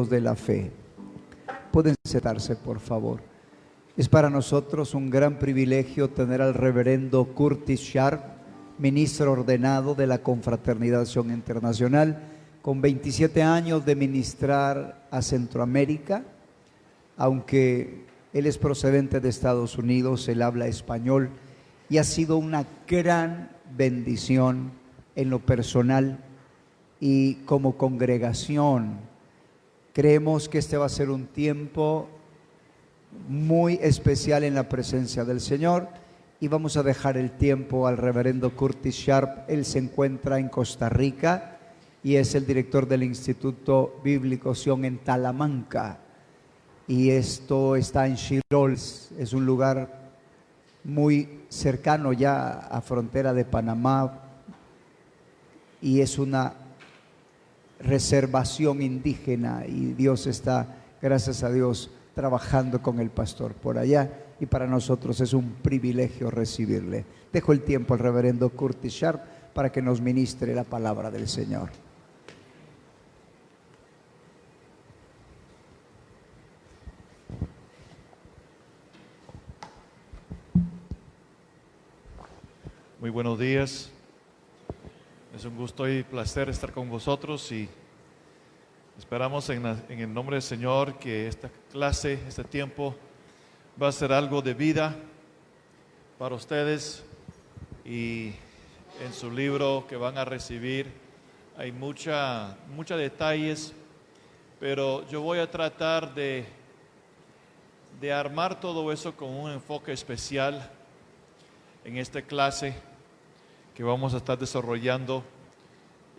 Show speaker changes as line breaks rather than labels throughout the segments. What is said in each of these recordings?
de la fe. Pueden sentarse, por favor. Es para nosotros un gran privilegio tener al reverendo Curtis Sharp, ministro ordenado de la Confraternidad de Acción Internacional, con 27 años de ministrar a Centroamérica. Aunque él es procedente de Estados Unidos, él habla español y ha sido una gran bendición en lo personal y como congregación. Creemos que este va a ser un tiempo muy especial en la presencia del Señor y vamos a dejar el tiempo al reverendo Curtis Sharp. Él se encuentra en Costa Rica y es el director del Instituto Bíblico Sion en Talamanca, y esto está en Chirol, es un lugar muy cercano ya a frontera de Panamá y es una reservación indígena, y Dios está, gracias a Dios, trabajando con el pastor por allá, y para nosotros es un privilegio recibirle. Dejo el tiempo al reverendo Curtis Sharp para que nos ministre la palabra del Señor.
Muy buenos días. Es un gusto y placer estar con vosotros y esperamos en el nombre del Señor que esta clase, este tiempo, va a ser algo de vida para ustedes, y en su libro que van a recibir hay muchos detalles, pero yo voy a tratar de armar todo eso con un enfoque especial en esta clase que vamos a estar desarrollando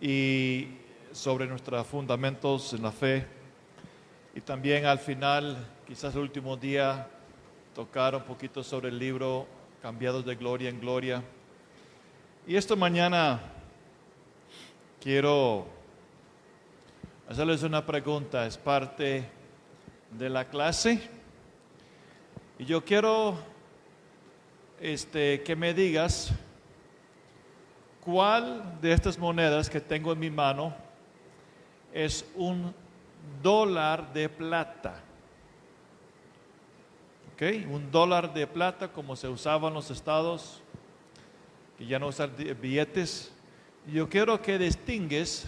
y sobre nuestros fundamentos en la fe, y también al final, quizás el último día, tocar un poquito sobre el libro Cambiados de Gloria en Gloria. Y esta mañana quiero hacerles una pregunta, es parte de la clase, y yo quiero que me digas cuál de estas monedas que tengo en mi mano es un dólar de plata. ¿Ok? Un dólar de plata como se usaba en los estados, que ya no usan billetes. Yo quiero que distingues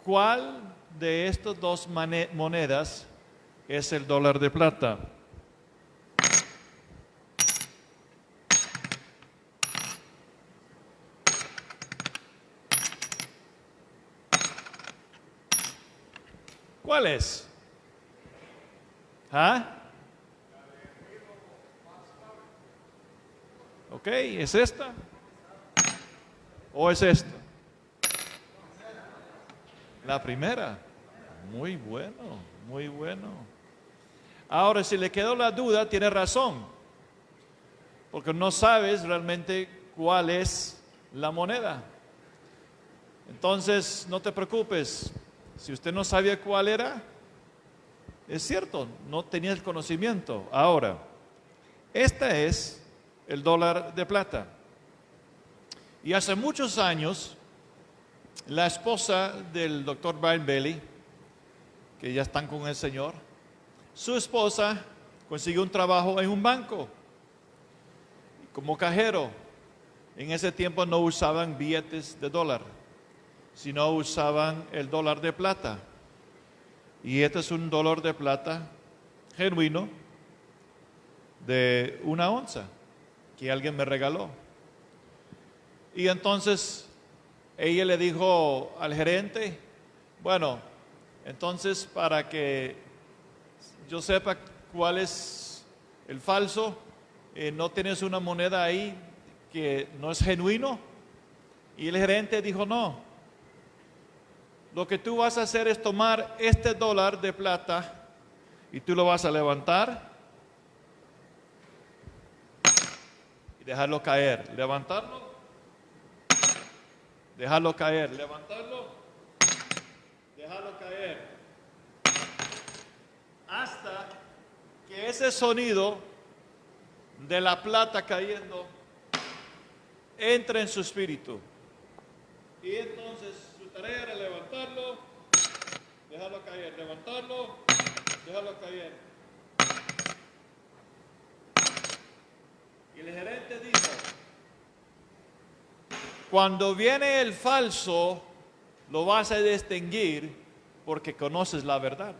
cuál de estas dos monedas es el dólar de plata. ¿Cuál es? ¿Ah? Ok, ¿es esta? ¿O es esta? La primera. Muy bueno, muy bueno. Ahora, si le quedó la duda, tiene razón, porque no sabes realmente cuál es la moneda. Entonces, no te preocupes. Si usted no sabía cuál era, es cierto, no tenía el conocimiento. Ahora, esta es el dólar de plata. Y hace muchos años, la esposa del doctor Brian Bailey, que ya están con el Señor, su esposa consiguió un trabajo en un banco como cajero. En ese tiempo no usaban billetes de dólar, sino usaban el dólar de plata. Y este es un dólar de plata genuino de 1 onza que alguien me regaló. Y entonces ella le dijo al gerente: bueno, entonces para que yo sepa cuál es el falso, ¿no tienes una moneda ahí que no es genuino? Y el gerente dijo: no. Lo que tú vas a hacer es tomar este dólar de plata y tú lo vas a levantar y dejarlo caer. Levantarlo, dejarlo caer. Levantarlo, dejarlo caer. Hasta que ese sonido de la plata cayendo entre en su espíritu. Y entonces su tarea era levantarlo, dejarlo dejarlo caer, levantarlo, dejarlo caer. Y el gerente dijo, cuando viene el falso, lo vas a distinguir porque conoces la verdad.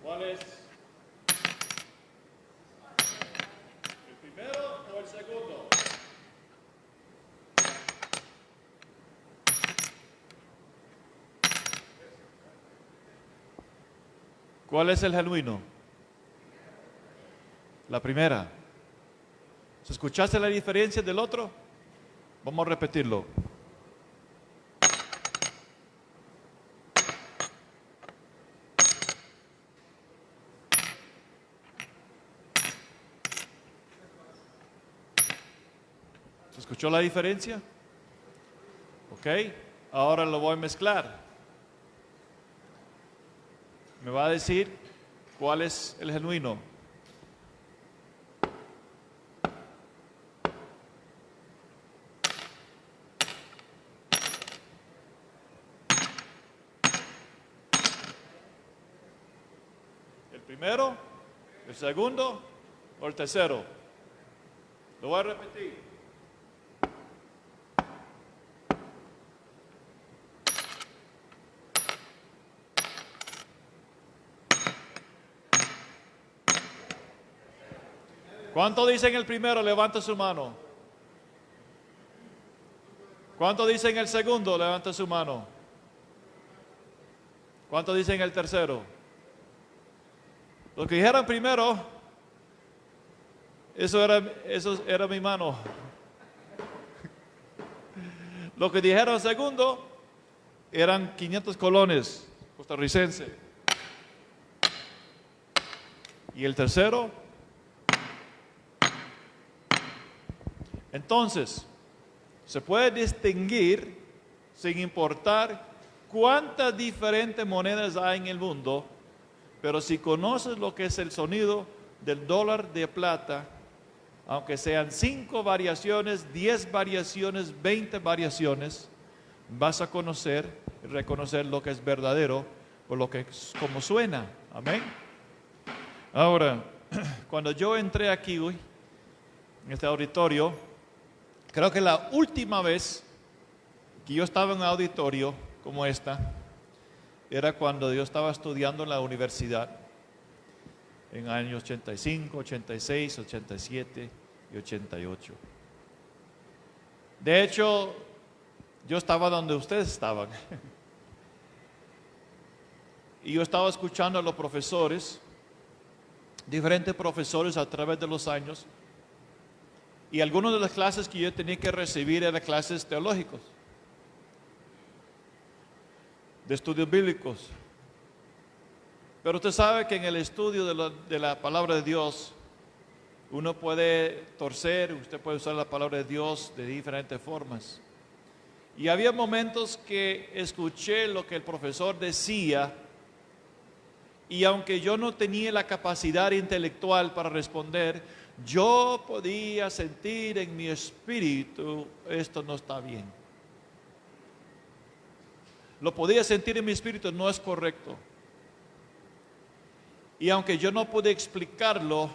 ¿Cuál es? ¿El primero o el segundo? ¿Cuál es el genuino? La primera. ¿Escuchaste la diferencia del otro? Vamos a repetirlo. ¿Se escuchó la diferencia? Ok, ahora lo voy a mezclar. Me va a decir cuál es el genuino. ¿El primero, el segundo o el tercero? Lo voy a repetir. ¿Cuánto dicen el primero? Levanta su mano. ¿Cuánto dicen el segundo? Levanta su mano. ¿Cuánto dicen el tercero? Los que dijeron primero, eso era mi mano. Los que dijeron segundo, eran 500 colones costarricenses. Y el tercero, entonces, se puede distinguir sin importar cuántas diferentes monedas hay en el mundo, pero si conoces lo que es el sonido del dólar de plata, aunque sean 5 variaciones, 10 variaciones, 20 variaciones, vas a conocer y reconocer lo que es verdadero por lo que es como suena. Amén. Ahora, cuando yo entré aquí hoy, en este auditorio, creo que la última vez que yo estaba en un auditorio como esta, era cuando yo estaba estudiando en la universidad, en años 85, 86, 87 y 88. De hecho, yo estaba donde ustedes estaban. Y yo estaba escuchando a los profesores, diferentes profesores a través de los años, y algunas de las clases que yo tenía que recibir eran clases teológicas, de estudios bíblicos. Pero usted sabe que en el estudio de la palabra de Dios, uno puede torcer, usted puede usar la palabra de Dios de diferentes formas. Y había momentos que escuché lo que el profesor decía, y aunque yo no tenía la capacidad intelectual para responder, yo podía sentir en mi espíritu, esto no está bien. Lo podía sentir en mi espíritu, no es correcto. Y aunque yo no pude explicarlo,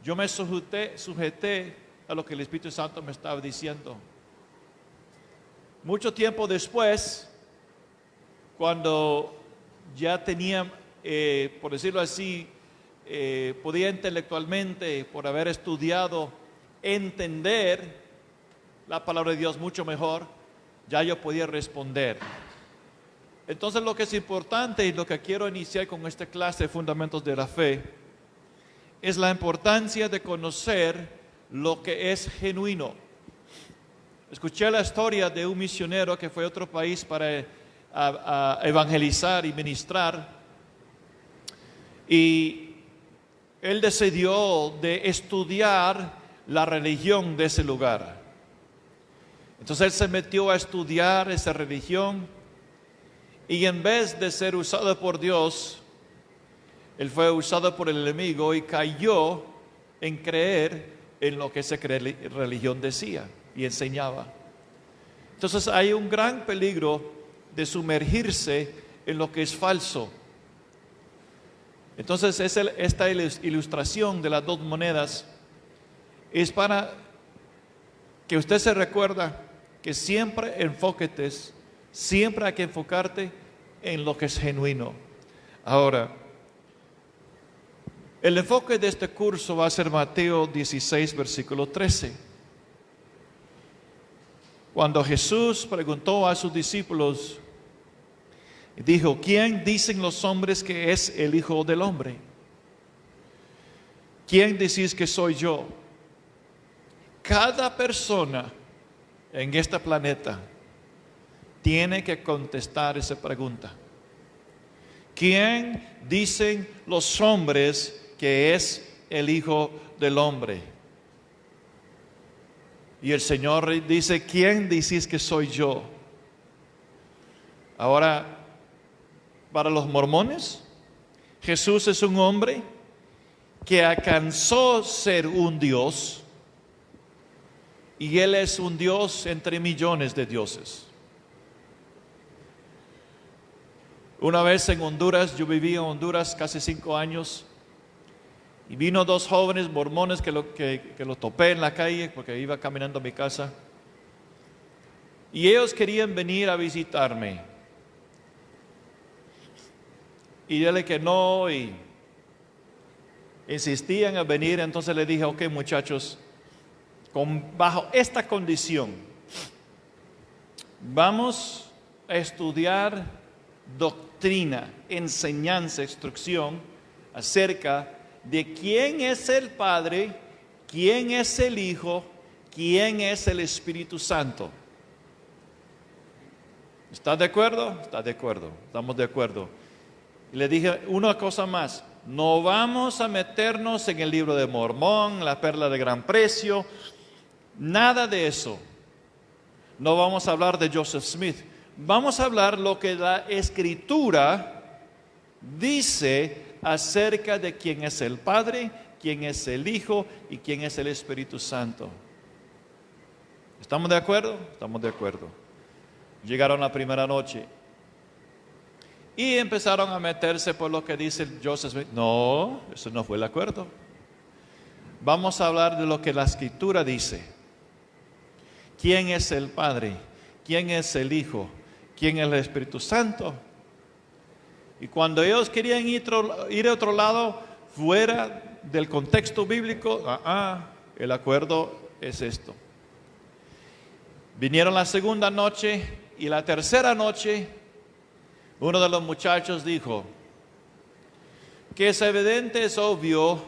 yo me sujeté a lo que el Espíritu Santo me estaba diciendo. Mucho tiempo después, cuando ya tenía, por decirlo así, podía intelectualmente, por haber estudiado, entender la palabra de Dios mucho mejor, ya yo podía responder. Entonces lo que es importante y lo que quiero iniciar con esta clase de fundamentos de la fe es la importancia de conocer lo que es genuino. Escuché la historia de un misionero que fue a otro país para a evangelizar y ministrar, y él decidió de estudiar la religión de ese lugar. Entonces él se metió a estudiar esa religión Y en vez de ser usado por Dios, él fue usado por el enemigo y cayó en creer en lo que esa religión decía y enseñaba. Entonces hay un gran peligro de sumergirse en lo que es falso. Entonces esta ilustración de las dos monedas es para que usted se recuerda que siempre siempre hay que enfocarte en lo que es genuino. Ahora, el enfoque de este curso va a ser Mateo 16, versículo 13. Cuando Jesús preguntó a sus discípulos, dijo: ¿quién dicen los hombres que es el Hijo del Hombre? ¿Quién decís que soy yo? Cada persona en este planeta tiene que contestar esa pregunta. ¿Quién dicen los hombres que es el Hijo del Hombre? Y el Señor dice: ¿quién decís que soy yo? Ahora, para los mormones, Jesús es un hombre que alcanzó ser un Dios, y Él es un Dios entre millones de dioses. Una vez en Honduras, yo viví en Honduras casi 5 años, y vino 2 jóvenes mormones que lo topé en la calle porque iba caminando a mi casa, y ellos querían venir a visitarme, y yo le dije que no, y insistían a venir. Entonces le dije: ok, muchachos, bajo esta condición, vamos a estudiar doctrina, enseñanza, instrucción acerca de quién es el Padre, quién es el Hijo, quién es el Espíritu Santo. ¿Está de acuerdo? Está de acuerdo, estamos de acuerdo. Y le dije una cosa más: no vamos a meternos en el libro de Mormón, la perla de gran precio, nada de eso. No vamos a hablar de Joseph Smith. Vamos a hablar lo que la Escritura dice acerca de quién es el Padre, quién es el Hijo y quién es el Espíritu Santo. ¿Estamos de acuerdo? Estamos de acuerdo. Llegaron la primera noche y empezaron a meterse por lo que dice Joseph Smith. No, eso no fue el acuerdo. Vamos a hablar de lo que la Escritura dice. ¿Quién es el Padre? ¿Quién es el Hijo? ¿Quién es el Espíritu Santo? Y cuando ellos querían ir a otro lado, fuera del contexto bíblico, el acuerdo es esto. Vinieron la segunda noche y la tercera noche, uno de los muchachos dijo que es evidente, es obvio,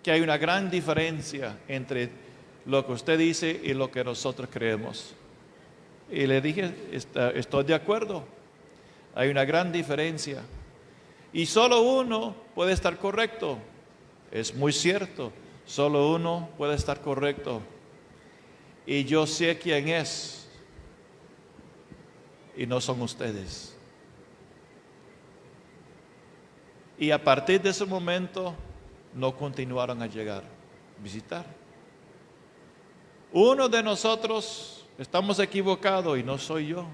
que hay una gran diferencia entre lo que usted dice y lo que nosotros creemos. Y le dije: estoy de acuerdo, hay una gran diferencia. Y solo uno puede estar correcto. Es muy cierto, solo uno puede estar correcto. Y yo sé quién es, y no son ustedes. Y a partir de ese momento no continuaron a llegar, visitar. Uno de nosotros estamos equivocados y no soy yo.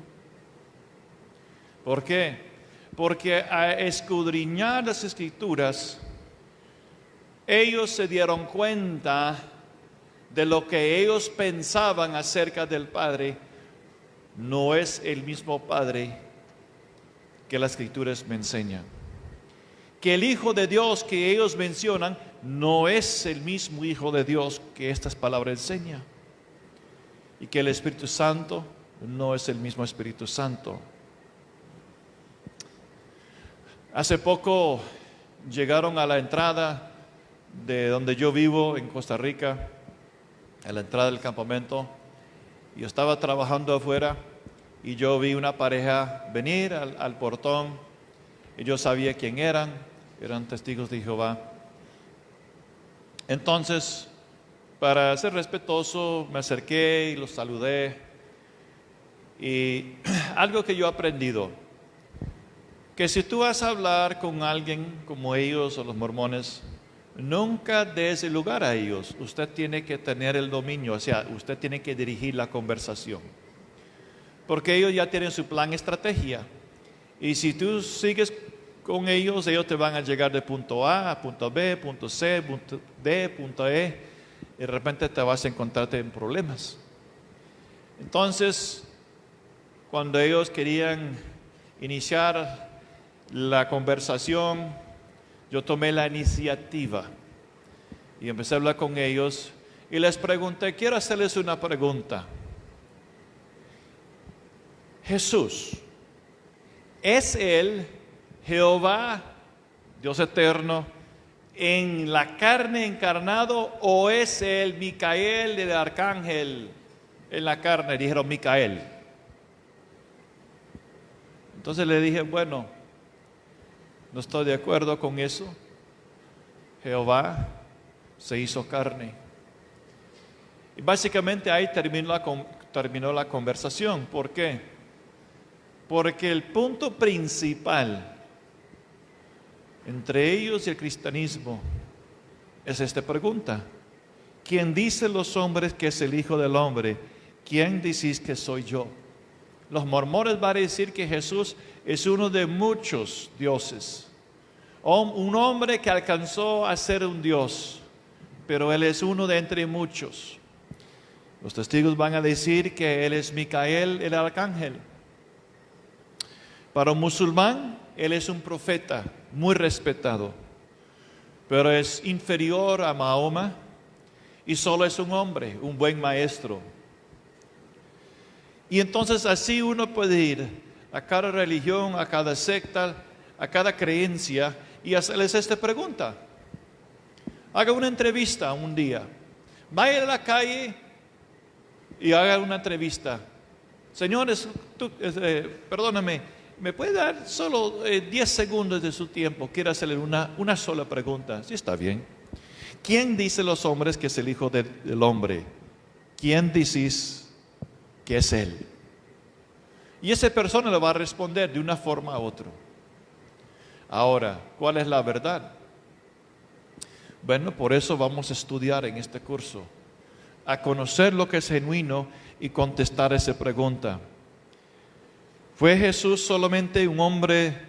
¿Por qué? Porque a escudriñar las Escrituras, ellos se dieron cuenta de lo que ellos pensaban acerca del Padre. No es el mismo Padre que las Escrituras me enseñan. Que el Hijo de Dios que ellos mencionan no es el mismo Hijo de Dios que estas palabras enseñan. Y que el Espíritu Santo no es el mismo Espíritu Santo. Hace poco llegaron a la entrada de donde yo vivo en Costa Rica, a la entrada del campamento. Yo estaba trabajando afuera y yo vi una pareja venir al portón, y yo sabía quién eran testigos de Jehová. Entonces, para ser respetuoso, me acerqué y los saludé. Y algo que yo he aprendido: que si tú vas a hablar con alguien como ellos o los mormones, nunca des el lugar a ellos. Usted tiene que tener el dominio, o sea, usted tiene que dirigir la conversación. Porque ellos ya tienen su plan, estrategia. Y si tú sigues con ellos te van a llegar de punto A a punto B, punto C, punto D, punto E. Y de repente te vas a encontrarte en problemas. Entonces, cuando ellos querían iniciar la conversación, yo tomé la iniciativa y empecé a hablar con ellos y les pregunté, quiero hacerles una pregunta. Jesús, ¿es Él Jehová, Dios eterno, en la carne encarnado o es Él Micael, el arcángel, en la carne? Dijeron Micael. Entonces le dije, bueno, no estoy de acuerdo con eso. Jehová se hizo carne. Y básicamente ahí terminó la conversación. ¿Por qué? Porque el punto principal entre ellos y el cristianismo es esta pregunta. ¿Quién dicen los hombres que es el Hijo del Hombre? ¿Quién decís que soy yo? Los mormones van a decir que Jesús es uno de muchos dioses. Un hombre que alcanzó a ser un Dios, pero Él es uno de entre muchos. Los testigos van a decir que Él es Micael, el arcángel. Para un musulmán, Él es un profeta muy respetado, pero es inferior a Mahoma y solo es un hombre, un buen maestro. Y entonces así uno puede ir a cada religión, a cada secta, a cada creencia y hacerles esta pregunta. Haga una entrevista un día. Vaya a la calle y haga una entrevista. Señores, perdóname, ¿me puede dar solo 10 segundos de su tiempo? Quiero hacerle una sola pregunta. Sí, está bien. ¿Quién dice los hombres que es el Hijo del Hombre? ¿Quién decís que es Él? Y esa persona le va a responder de una forma a otra. Ahora, ¿cuál es la verdad? Bueno, por eso vamos a estudiar en este curso, a conocer lo que es genuino y contestar esa pregunta. ¿Fue Jesús solamente un hombre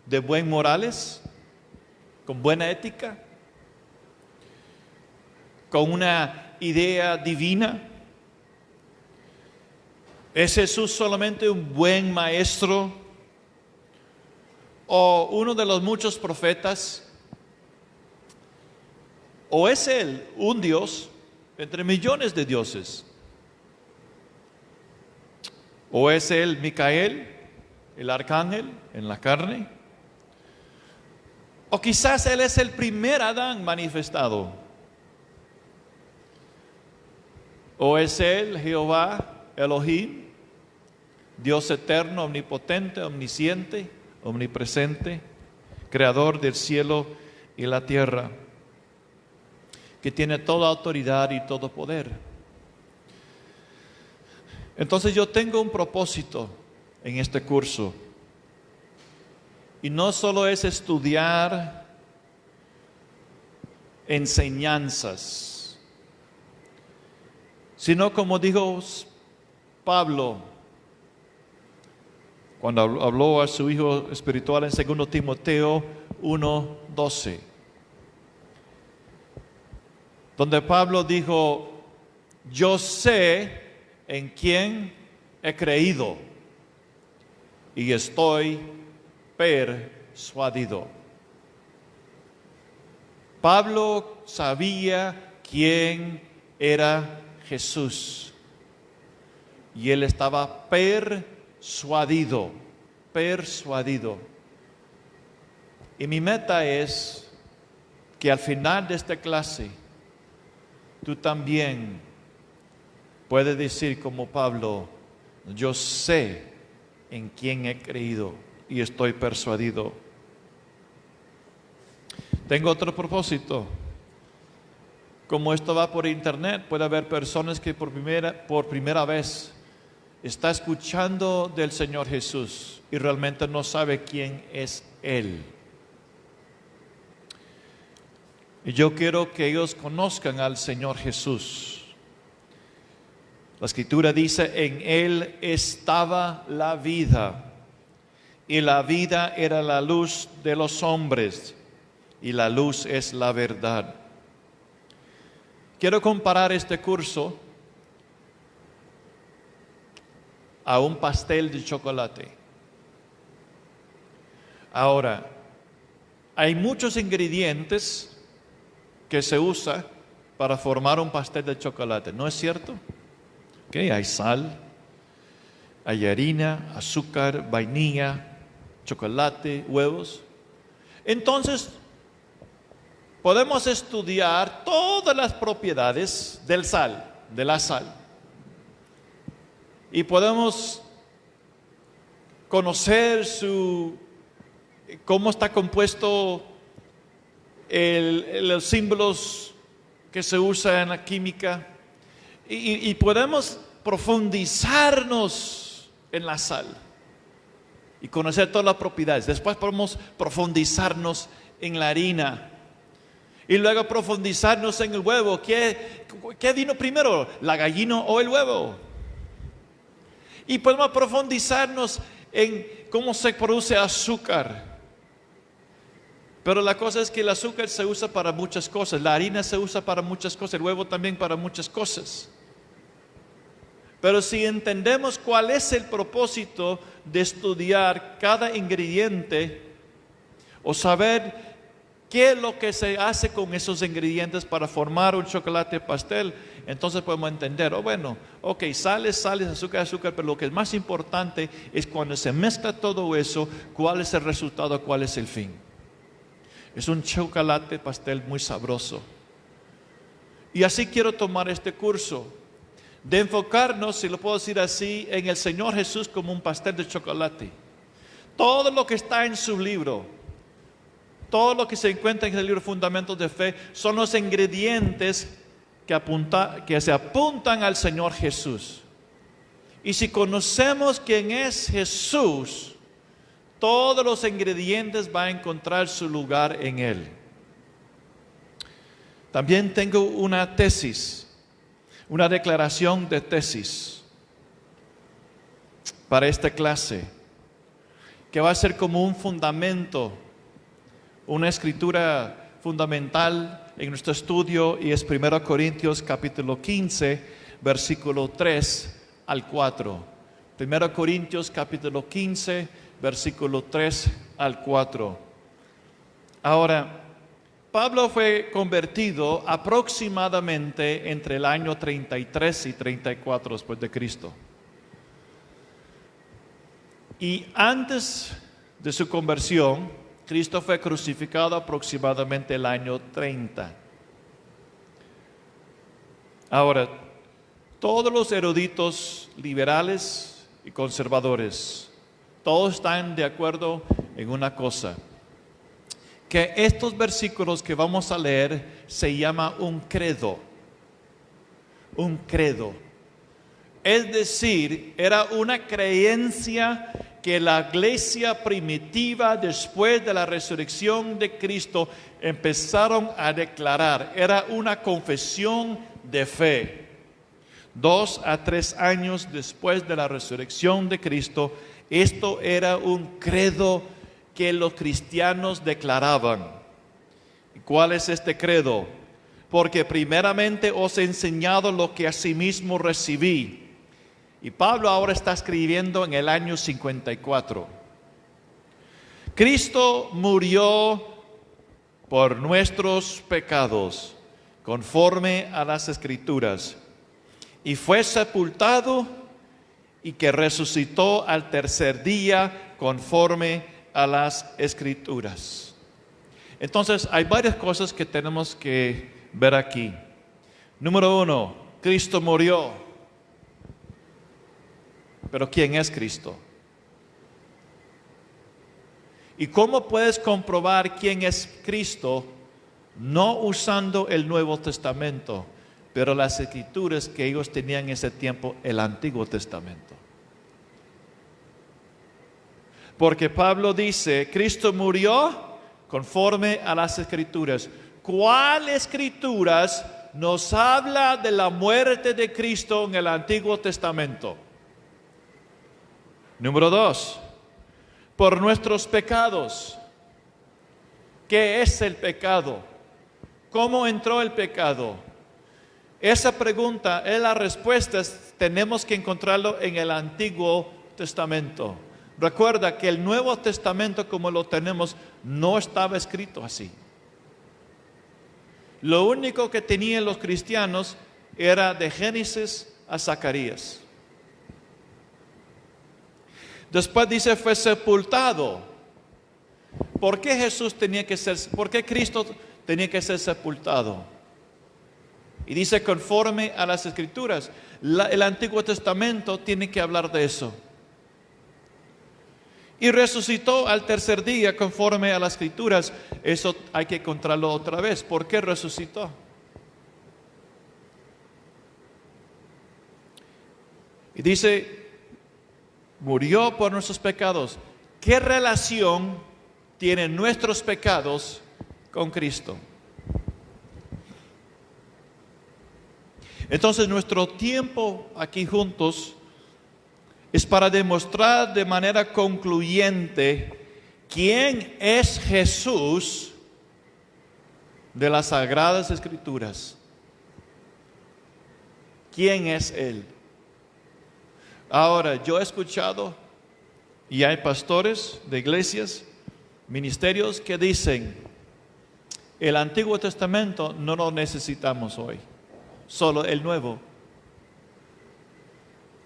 de buen morales, con buena ética, con una idea divina? ¿Es Jesús solamente un buen maestro o uno de los muchos profetas? ¿O es Él un Dios entre millones de dioses? ¿O es Él Micael, el arcángel en la carne? ¿O quizás Él es el primer Adán manifestado? ¿O es Él Jehová, Elohim, Dios eterno, omnipotente, omnisciente, omnipresente, creador del cielo y la tierra, que tiene toda autoridad y todo poder? Entonces yo tengo un propósito en este curso, y no solo es estudiar enseñanzas, sino como dijo Pablo cuando habló a su hijo espiritual en 2 Timoteo 1:12, donde Pablo dijo, yo sé en quién he creído y estoy persuadido. Pablo sabía quién era Jesús y él estaba persuadido. Y mi meta es que al final de esta clase tú también puedes decir como Pablo, yo sé en quién he creído y estoy persuadido. Tengo otro propósito. Como esto va por internet, puede haber personas que por primera vez está escuchando del Señor Jesús y realmente no sabe quién es Él. Y yo quiero que ellos conozcan al Señor Jesús. La Escritura dice, en Él estaba la vida, y la vida era la luz de los hombres, y la luz es la verdad. Quiero comparar este curso a un pastel de chocolate. Ahora, hay muchos ingredientes que se usa para formar un pastel de chocolate, ¿no es cierto? Okay, hay sal, hay harina, azúcar, vainilla, chocolate, huevos. Entonces, podemos estudiar todas las propiedades de la sal. Y podemos conocer cómo está compuesto los símbolos que se usan en la química. Y podemos profundizarnos en la sal y conocer todas las propiedades. Después podemos profundizarnos en la harina. Y luego profundizarnos en el huevo. ¿Qué vino primero, la gallina o el huevo? Y podemos profundizarnos en cómo se produce azúcar. Pero la cosa es que el azúcar se usa para muchas cosas. La harina se usa para muchas cosas. El huevo también para muchas cosas. Pero si entendemos cuál es el propósito de estudiar cada ingrediente o saber qué es lo que se hace con esos ingredientes para formar un chocolate pastel, entonces podemos entender, sal, azúcar, pero lo que es más importante es cuando se mezcla todo eso, cuál es el resultado, cuál es el fin. Es un chocolate pastel muy sabroso. Y así quiero tomar este curso, de enfocarnos, si lo puedo decir así, en el Señor Jesús como un pastel de chocolate. Todo lo que está en su libro, todo lo que se encuentra en el libro Fundamentos de Fe, son los ingredientes que se apuntan al Señor Jesús. Y si conocemos quién es Jesús, todos los ingredientes van a encontrar su lugar en Él. También tengo una tesis, una declaración de tesis para esta clase, que va a ser como un fundamento, una escritura fundamental en nuestro estudio, y es 1 Corintios capítulo 15, versículo 3 al 4. 1 Corintios capítulo 15, versículo 3 al 4. Ahora, Pablo fue convertido aproximadamente entre el año 33 y 34 después de Cristo. Y antes de su conversión, Cristo fue crucificado aproximadamente el año 30. Ahora, todos los eruditos liberales y conservadores, todos están de acuerdo en una cosa, que estos versículos que vamos a leer se llama un credo. Un credo. Es decir, era una creencia que la iglesia primitiva, después de la resurrección de Cristo, empezaron a declarar. Era una confesión de fe. 2 a 3 años después de la resurrección de Cristo, esto era un credo que los cristianos declaraban. ¿Cuál es este credo? Porque primeramente os he enseñado lo que asimismo recibí. Y Pablo ahora está escribiendo en el año 54. Cristo murió por nuestros pecados, conforme a las Escrituras, y fue sepultado, y que resucitó al tercer día, conforme a las Escrituras. Entonces hay varias cosas que tenemos que ver aquí. Número 1, Cristo murió. Pero ¿quién es Cristo? ¿Y cómo puedes comprobar quién es Cristo? No usando el Nuevo Testamento, pero las Escrituras que ellos tenían en ese tiempo, el Antiguo Testamento. Porque Pablo dice, Cristo murió conforme a las Escrituras. ¿Cuáles Escrituras nos habla de la muerte de Cristo en el Antiguo Testamento? Número 2, por nuestros pecados. ¿Qué es el pecado? ¿Cómo entró el pecado? Esa pregunta, las respuestas tenemos que encontrarlo en el Antiguo Testamento. Recuerda que el Nuevo Testamento como lo tenemos no estaba escrito así. Lo único que tenían los cristianos era de Génesis a Zacarías. Después dice fue sepultado. ¿Por qué por qué Cristo tenía que ser sepultado? Y dice conforme a las Escrituras. El Antiguo Testamento tiene que hablar de eso. Y resucitó al tercer día conforme a las Escrituras. Eso hay que encontrarlo otra vez. ¿Por qué resucitó? Y dice, murió por nuestros pecados. ¿Qué relación tienen nuestros pecados con Cristo? Entonces nuestro tiempo aquí juntos es para demostrar de manera concluyente quién es Jesús de las Sagradas Escrituras. ¿Quién es Él? Ahora, yo he escuchado y hay pastores de iglesias, ministerios que dicen, el Antiguo Testamento no lo necesitamos hoy, solo el Nuevo.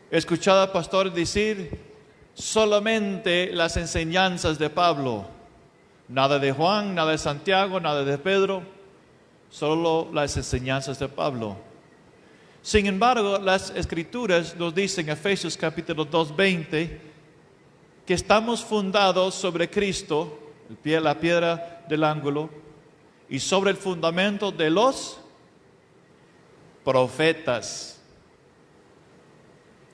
He escuchado a pastores decir solamente las enseñanzas de Pablo, nada de Juan, nada de Santiago, nada de Pedro, solo las enseñanzas de Pablo. Sin embargo, las Escrituras nos dicen en Efesios capítulo 2:20 que estamos fundados sobre Cristo, la piedra del ángulo, y sobre el fundamento de los profetas.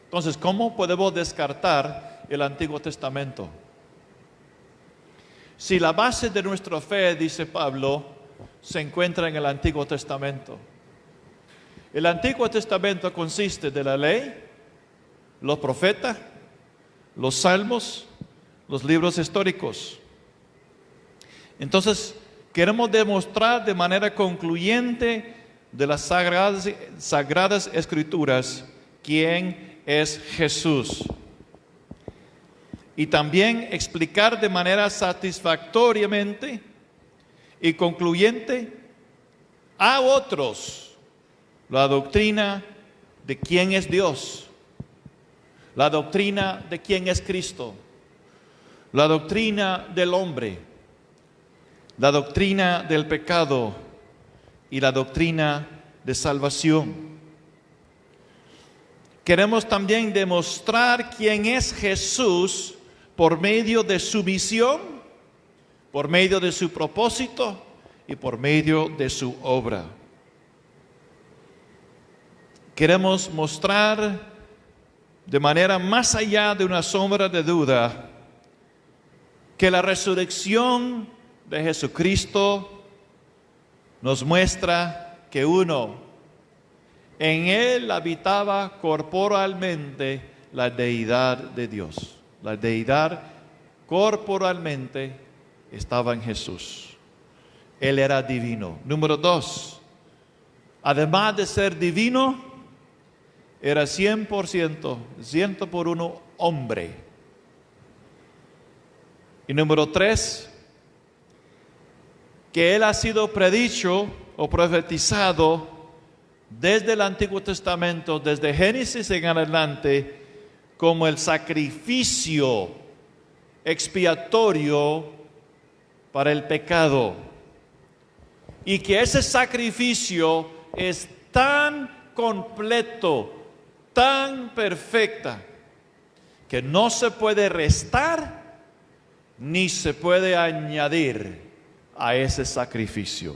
Entonces, ¿cómo podemos descartar el Antiguo Testamento? Si la base de nuestra fe, dice Pablo, se encuentra en el Antiguo Testamento. El Antiguo Testamento consiste de la ley, los profetas, los salmos, los libros históricos. Entonces, queremos demostrar de manera concluyente de las sagradas Escrituras quién es Jesús. Y también explicar de manera satisfactoriamente y concluyente a otros la doctrina de quién es Dios, la doctrina de quién es Cristo, la doctrina del hombre, la doctrina del pecado y la doctrina de salvación. Queremos también demostrar quién es Jesús por medio de su misión, por medio de su propósito y por medio de su obra. Queremos mostrar de manera más allá de una sombra de duda que la resurrección de Jesucristo nos muestra que en Él habitaba corporalmente la deidad de Dios. La deidad corporalmente estaba en Jesús. Él era divino. Número 2, además de ser divino, era 100%, 100% hombre. Y número 3, que Él ha sido predicho o profetizado desde el Antiguo Testamento, desde Génesis en adelante, como el sacrificio expiatorio para el pecado. Y que ese sacrificio es tan completo, tan perfecta, que no se puede restar ni se puede añadir a ese sacrificio.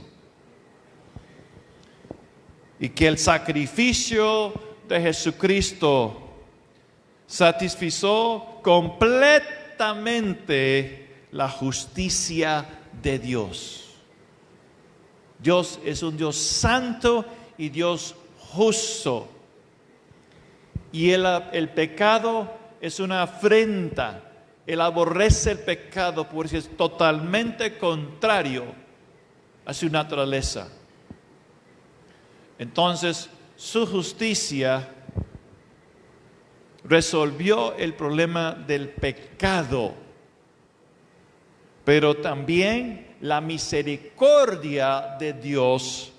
Y que el sacrificio de Jesucristo satisfizo completamente perfectamente la justicia de Dios. Dios es un Dios santo y Dios justo. Y el pecado es una afrenta. Él aborrece el pecado porque es totalmente contrario a su naturaleza. Entonces, su justicia resolvió el problema del pecado, pero también la misericordia de Dios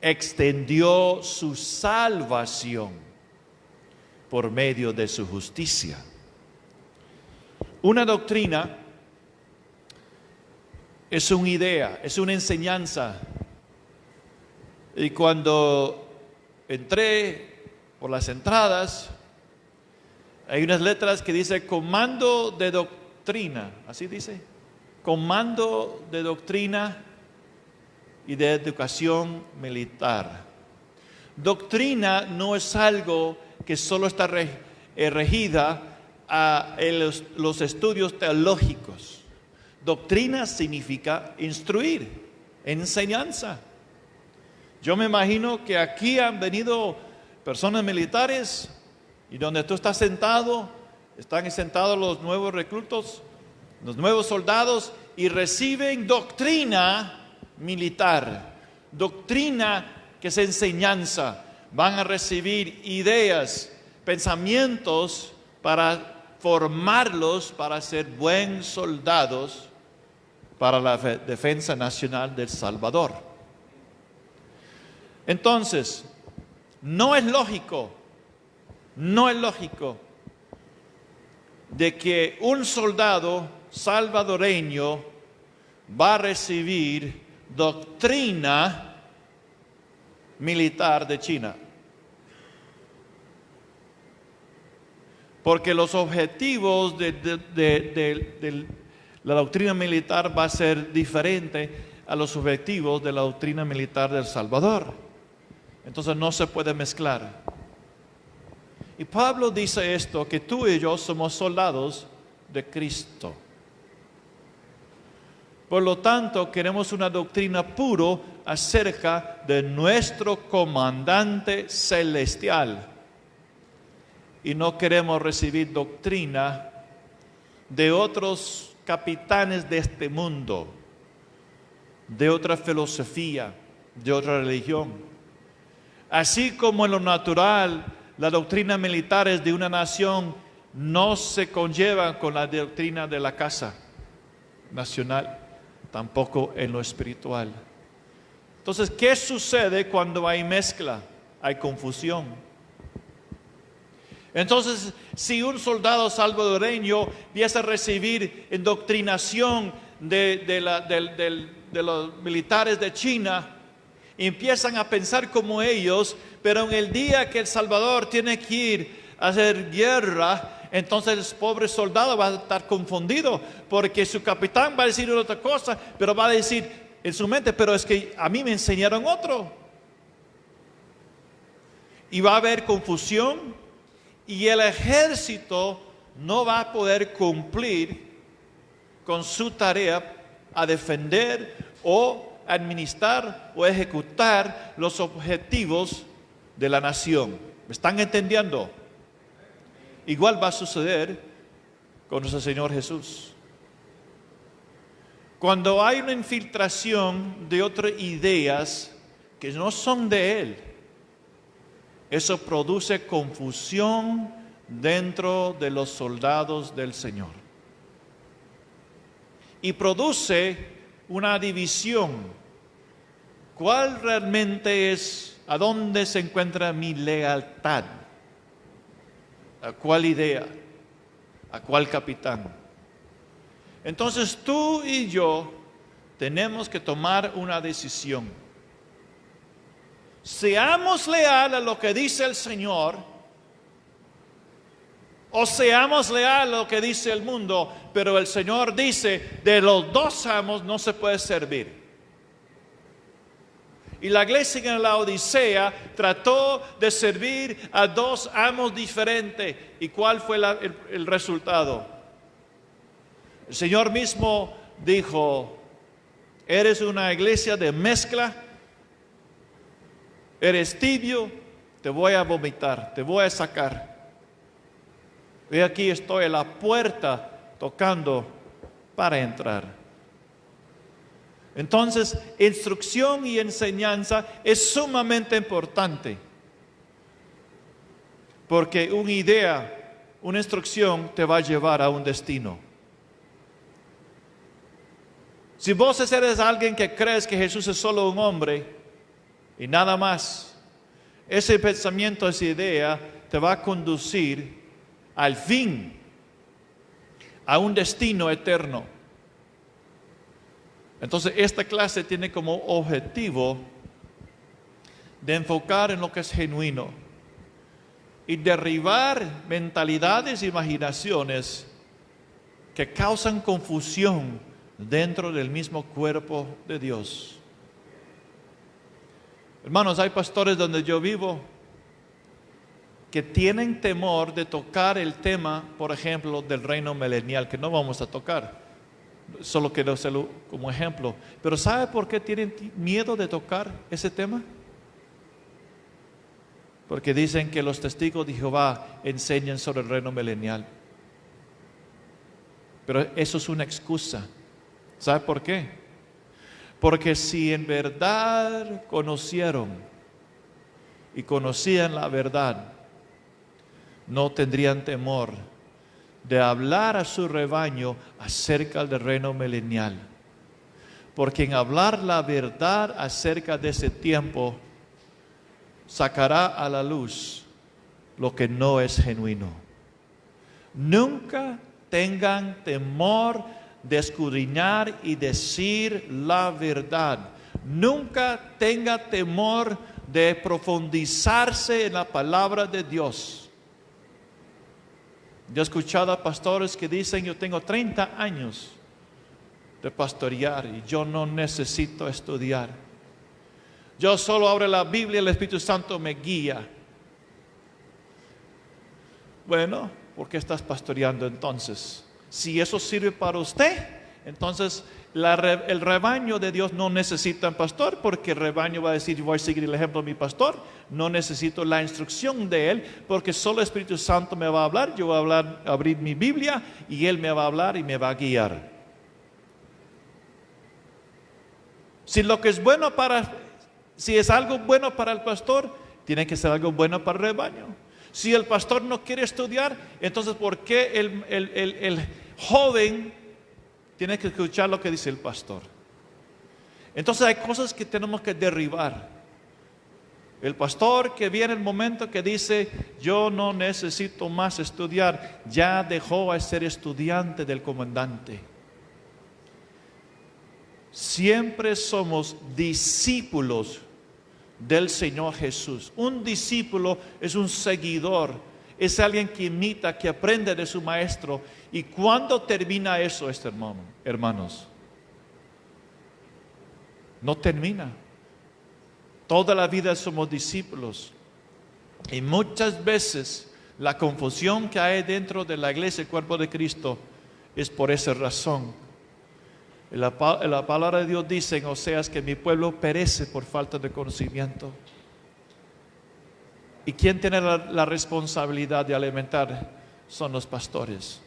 extendió su salvación por medio de su justicia. Una doctrina es una idea, es una enseñanza. Y cuando entré por las entradas, hay unas letras que dice comando de doctrina, así dice, comando de doctrina y de educación militar. Doctrina no es algo que solo está regida a los estudios teológicos. Doctrina significa instruir, enseñanza. Yo me imagino que aquí han venido personas militares y donde tú estás sentado, están sentados los nuevos reclutos, los nuevos soldados y reciben doctrina militar, doctrina que es enseñanza. Van a recibir ideas, pensamientos para formarlos para ser buenos soldados para la defensa nacional del Salvador. Entonces, no es lógico de que un soldado salvadoreño va a recibir doctrina militar de China. Porque los objetivos de la doctrina militar va a ser diferente a los objetivos de la doctrina militar de El Salvador. Entonces no se puede mezclar. Y Pablo dice esto, que tú y yo somos soldados de Cristo. Por lo tanto, queremos una doctrina pura acerca de nuestro comandante celestial. Y no queremos recibir doctrina de otros capitanes de este mundo, de otra filosofía, de otra religión. Así como en lo natural, la doctrina militar de una nación no se conlleva con la doctrina de la casa nacional, tampoco en lo espiritual. Entonces, ¿qué sucede cuando hay mezcla? Hay confusión. Entonces, si un soldado salvadoreño empieza a recibir indoctrinación de los militares de China, empiezan a pensar como ellos, pero en el día que El Salvador tiene que ir a hacer guerra, entonces el pobre soldado va a estar confundido, porque su capitán va a decir otra cosa, pero va a decir en su mente, pero es que a mí me enseñaron otro. Y va a haber confusión, y el ejército no va a poder cumplir con su tarea a defender o administrar o ejecutar los objetivos de la nación. ¿Me están entendiendo? Igual va a suceder con nuestro Señor Jesús. Cuando hay una infiltración de otras ideas que no son de Él, eso produce confusión dentro de los soldados del Señor. Y produce una división. ¿Cuál realmente es, a dónde se encuentra mi lealtad? ¿A cuál idea? ¿A cuál capitán? Entonces tú y yo tenemos que tomar una decisión. Seamos leales a lo que dice el Señor, o seamos leales a lo que dice el mundo, pero el Señor dice, de los dos amos no se puede servir. Y la iglesia en la Odisea trató de servir a dos amos diferentes. ¿Y cuál fue el resultado? El Señor mismo dijo, eres una iglesia de mezcla, eres tibio, te voy a vomitar, te voy a sacar. Y aquí estoy a la puerta tocando para entrar. Entonces, instrucción y enseñanza es sumamente importante. Porque una idea, una instrucción te va a llevar a un destino. Si vos eres alguien que crees que Jesús es solo un hombre y nada más, ese pensamiento, esa idea te va a conducir al fin, a un destino eterno. Entonces, esta clase tiene como objetivo de enfocar en lo que es genuino y derribar mentalidades e imaginaciones que causan confusión dentro del mismo cuerpo de Dios. Hermanos, hay pastores donde yo vivo que tienen temor de tocar el tema, por ejemplo, del reino milenial, que no vamos a tocar. Solo quiero hacerlo como ejemplo. Pero ¿sabe por qué tienen miedo de tocar ese tema? Porque dicen que los testigos de Jehová enseñan sobre el reino milenial. Pero eso es una excusa. ¿Sabe por qué? Porque si en verdad conocieron y conocían la verdad, no tendrían temor de hablar a su rebaño acerca del reino milenial. Porque en hablar la verdad acerca de ese tiempo, sacará a la luz lo que no es genuino. Nunca tengan temor de escudriñar y decir la verdad. Nunca tenga temor de profundizarse en la palabra de Dios. Yo he escuchado a pastores que dicen, yo tengo 30 años de pastorear y yo no necesito estudiar. Yo solo abro la Biblia y el Espíritu Santo me guía. Bueno, ¿por qué estás pastoreando entonces? Si eso sirve para usted, entonces el rebaño de Dios no necesita un pastor, porque el rebaño va a decir, yo voy a seguir el ejemplo de mi pastor, no necesito la instrucción de él, porque solo el Espíritu Santo me va a hablar, yo voy a abrir mi Biblia y él me va a hablar y me va a guiar. Si es algo bueno para el pastor, tiene que ser algo bueno para el rebaño. Si el pastor no quiere estudiar, entonces ¿por qué el joven tiene que escuchar lo que dice el pastor? Entonces hay cosas que tenemos que derribar. El pastor que viene el momento que dice, yo no necesito más estudiar, ya dejó de ser estudiante del comandante. Siempre somos discípulos del Señor Jesús. Un discípulo es un seguidor, es alguien que imita, que aprende de su maestro. ¿Y cuándo termina eso, hermanos? No termina. Toda la vida somos discípulos. Y muchas veces la confusión que hay dentro de la iglesia, el cuerpo de Cristo, es por esa razón. La palabra de Dios dice en Oseas que mi pueblo perece por falta de conocimiento. ¿Y quién tiene la responsabilidad de alimentar? Son los pastores.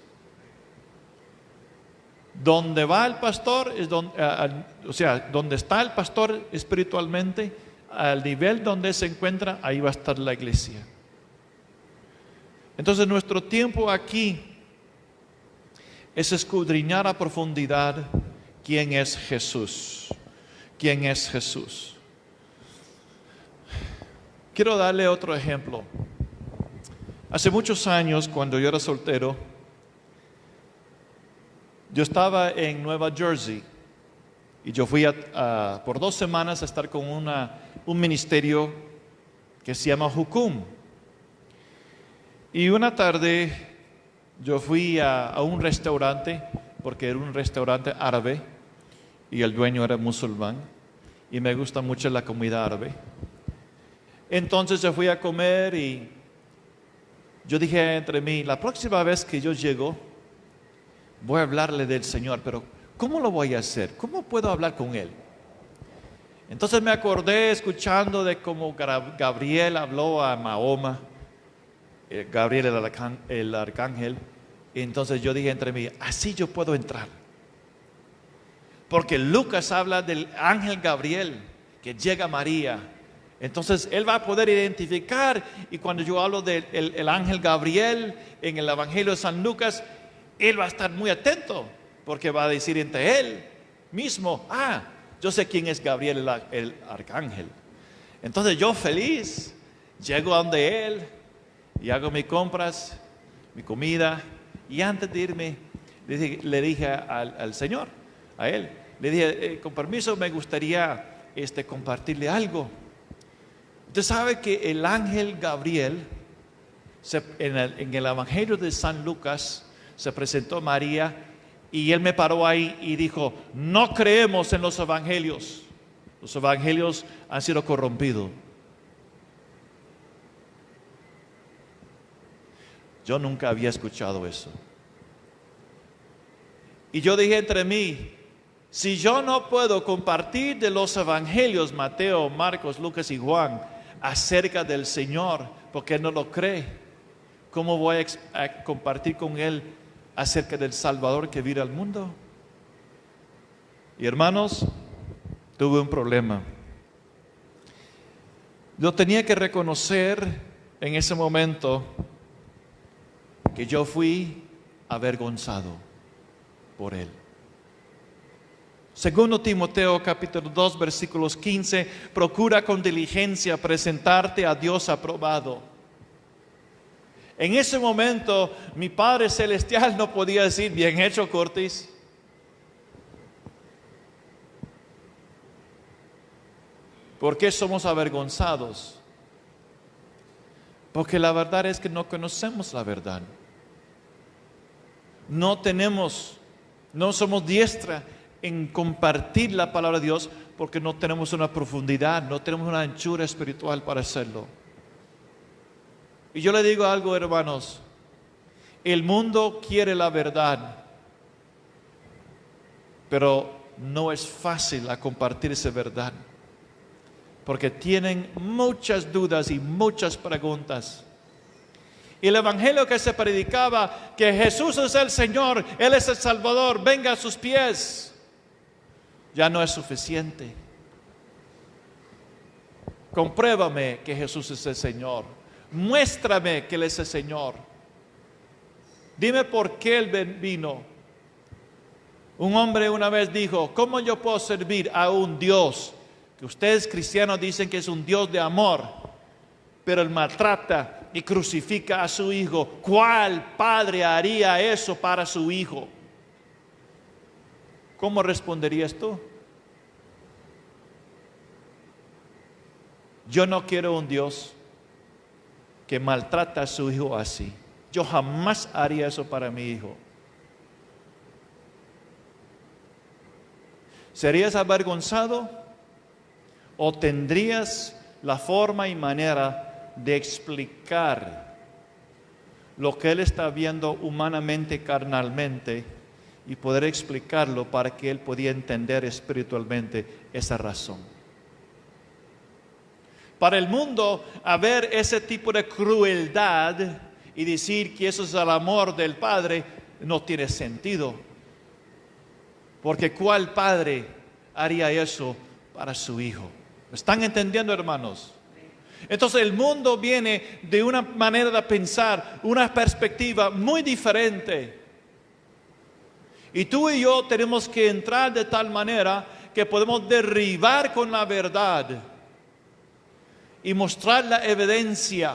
Donde va el pastor, donde está el pastor espiritualmente, al nivel donde se encuentra, ahí va a estar la iglesia. Entonces nuestro tiempo aquí es escudriñar a profundidad quién es Jesús. ¿Quién es Jesús? Quiero darle otro ejemplo. Hace muchos años, cuando yo era soltero, yo estaba en Nueva Jersey y yo fui por 2 semanas a estar con un ministerio que se llama Jukum. Y una tarde yo fui a un restaurante, porque era un restaurante árabe y el dueño era musulmán y me gusta mucho la comida árabe. Entonces yo fui a comer y yo dije entre mí, la próxima vez que yo llego, voy a hablarle del Señor, pero ¿cómo lo voy a hacer? ¿Cómo puedo hablar con Él? Entonces me acordé escuchando de cómo Gabriel habló a Mahoma, Gabriel el arcángel, y entonces yo dije entre mí, así yo puedo entrar. Porque Lucas habla del ángel Gabriel que llega a María. Entonces él va a poder identificar, y cuando yo hablo del el ángel Gabriel en el Evangelio de San Lucas, él va a estar muy atento, porque va a decir entre él mismo, yo sé quién es Gabriel el arcángel. Entonces yo feliz, llego a donde él y hago mis compras, mi comida, y antes de irme le dije al Señor, a él, le dije, con permiso me gustaría compartirle algo. Usted sabe que el ángel Gabriel en el Evangelio de San Lucas se presentó a María, y él me paró ahí y dijo, no creemos en los evangelios. Los evangelios han sido corrompidos. Yo nunca había escuchado eso. Y yo dije entre mí, si yo no puedo compartir de los evangelios, Mateo, Marcos, Lucas y Juan, acerca del Señor, porque él no lo cree, ¿cómo voy a compartir con él acerca del Salvador que vino al mundo? Y hermanos, tuve un problema. Yo tenía que reconocer en ese momento que yo fui avergonzado por él. Segundo Timoteo capítulo 2 versículos 15, procura con diligencia presentarte a Dios aprobado. En ese momento mi Padre Celestial no podía decir, bien hecho, Curtis. ¿Por qué somos avergonzados? Porque la verdad es que no conocemos la verdad. No somos diestra en compartir la palabra de Dios, porque no tenemos una profundidad, no tenemos una anchura espiritual para hacerlo. Y yo le digo algo, hermanos, el mundo quiere la verdad, pero no es fácil a compartir esa verdad, porque tienen muchas dudas y muchas preguntas. Y el evangelio que se predicaba, que Jesús es el Señor, Él es el Salvador, venga a sus pies, ya no es suficiente. Compruébame que Jesús es el Señor. Muéstrame que Él es el Señor. Dime por qué Él vino. Un hombre una vez dijo, ¿cómo yo puedo servir a un Dios que ustedes cristianos dicen que es un Dios de amor, pero Él maltrata y crucifica a su hijo? ¿Cuál padre haría eso para su hijo? ¿Cómo responderías tú? Yo no quiero un Dios que maltrata a su hijo así. Yo jamás haría eso para mi hijo. ¿Serías avergonzado o tendrías la forma y manera de explicar lo que él está viendo humanamente, carnalmente, y poder explicarlo para que él pudiera entender espiritualmente esa razón? Para el mundo, haber ese tipo de crueldad y decir que eso es el amor del Padre no tiene sentido. Porque ¿cuál padre haría eso para su hijo? ¿Me están entendiendo, hermanos? Entonces el mundo viene de una manera de pensar, una perspectiva muy diferente. Y tú y yo tenemos que entrar de tal manera que podemos derribar con la verdad y mostrar la evidencia.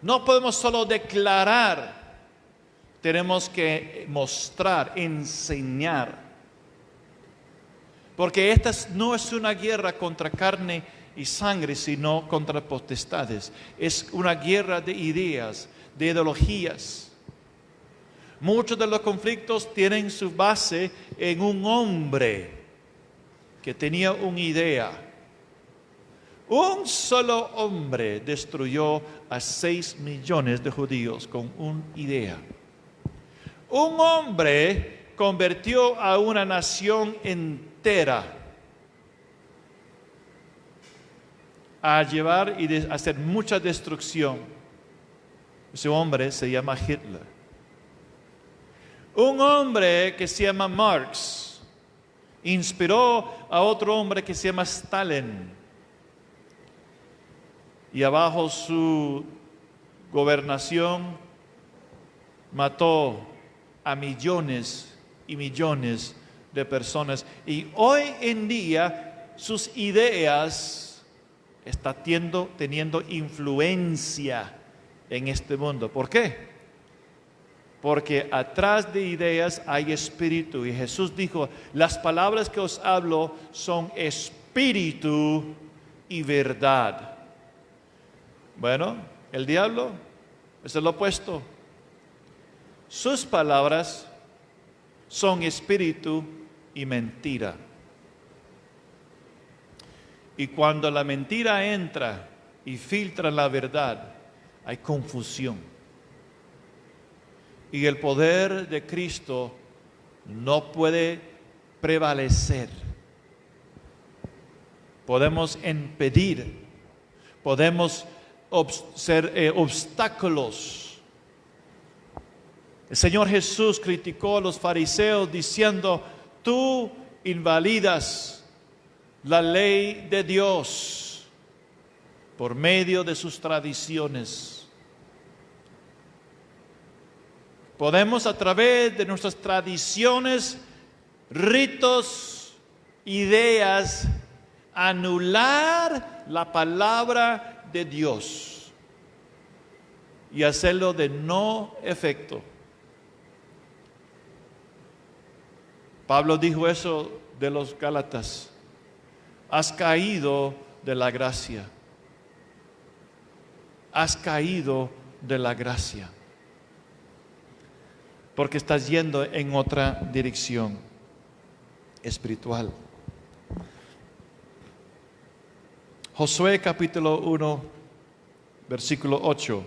No podemos solo declarar, tenemos que mostrar, enseñar. Porque esta no es una guerra contra carne y sangre, sino contra potestades. Es una guerra de ideas, de ideologías. Muchos de los conflictos tienen su base en un hombre que tenía una idea. Un solo hombre destruyó a 6 millones de judíos con una idea. Un hombre convirtió a una nación entera a llevar y hacer mucha destrucción. Ese hombre se llama Hitler. Un hombre que se llama Marx inspiró a otro hombre que se llama Stalin. Y abajo su gobernación mató a millones y millones de personas. Y hoy en día sus ideas están teniendo influencia en este mundo. ¿Por qué? Porque atrás de ideas hay espíritu. Y Jesús dijo, las palabras que os hablo son espíritu y verdad. Bueno, el diablo es el opuesto. Sus palabras son espíritu y mentira. Y cuando la mentira entra y filtra la verdad, hay confusión. Y el poder de Cristo no puede prevalecer. Podemos impedir, podemos ser obstáculos. El Señor Jesús criticó a los fariseos diciendo, tú invalidas la ley de Dios por medio de sus tradiciones. Podemos a través de nuestras tradiciones, ritos, ideas, anular la palabra de Dios y hacerlo de no efecto. Pablo dijo eso de los Gálatas: has caído de la gracia. Has caído de la gracia. Porque estás yendo en otra dirección espiritual. Josué capítulo 1, versículo 8.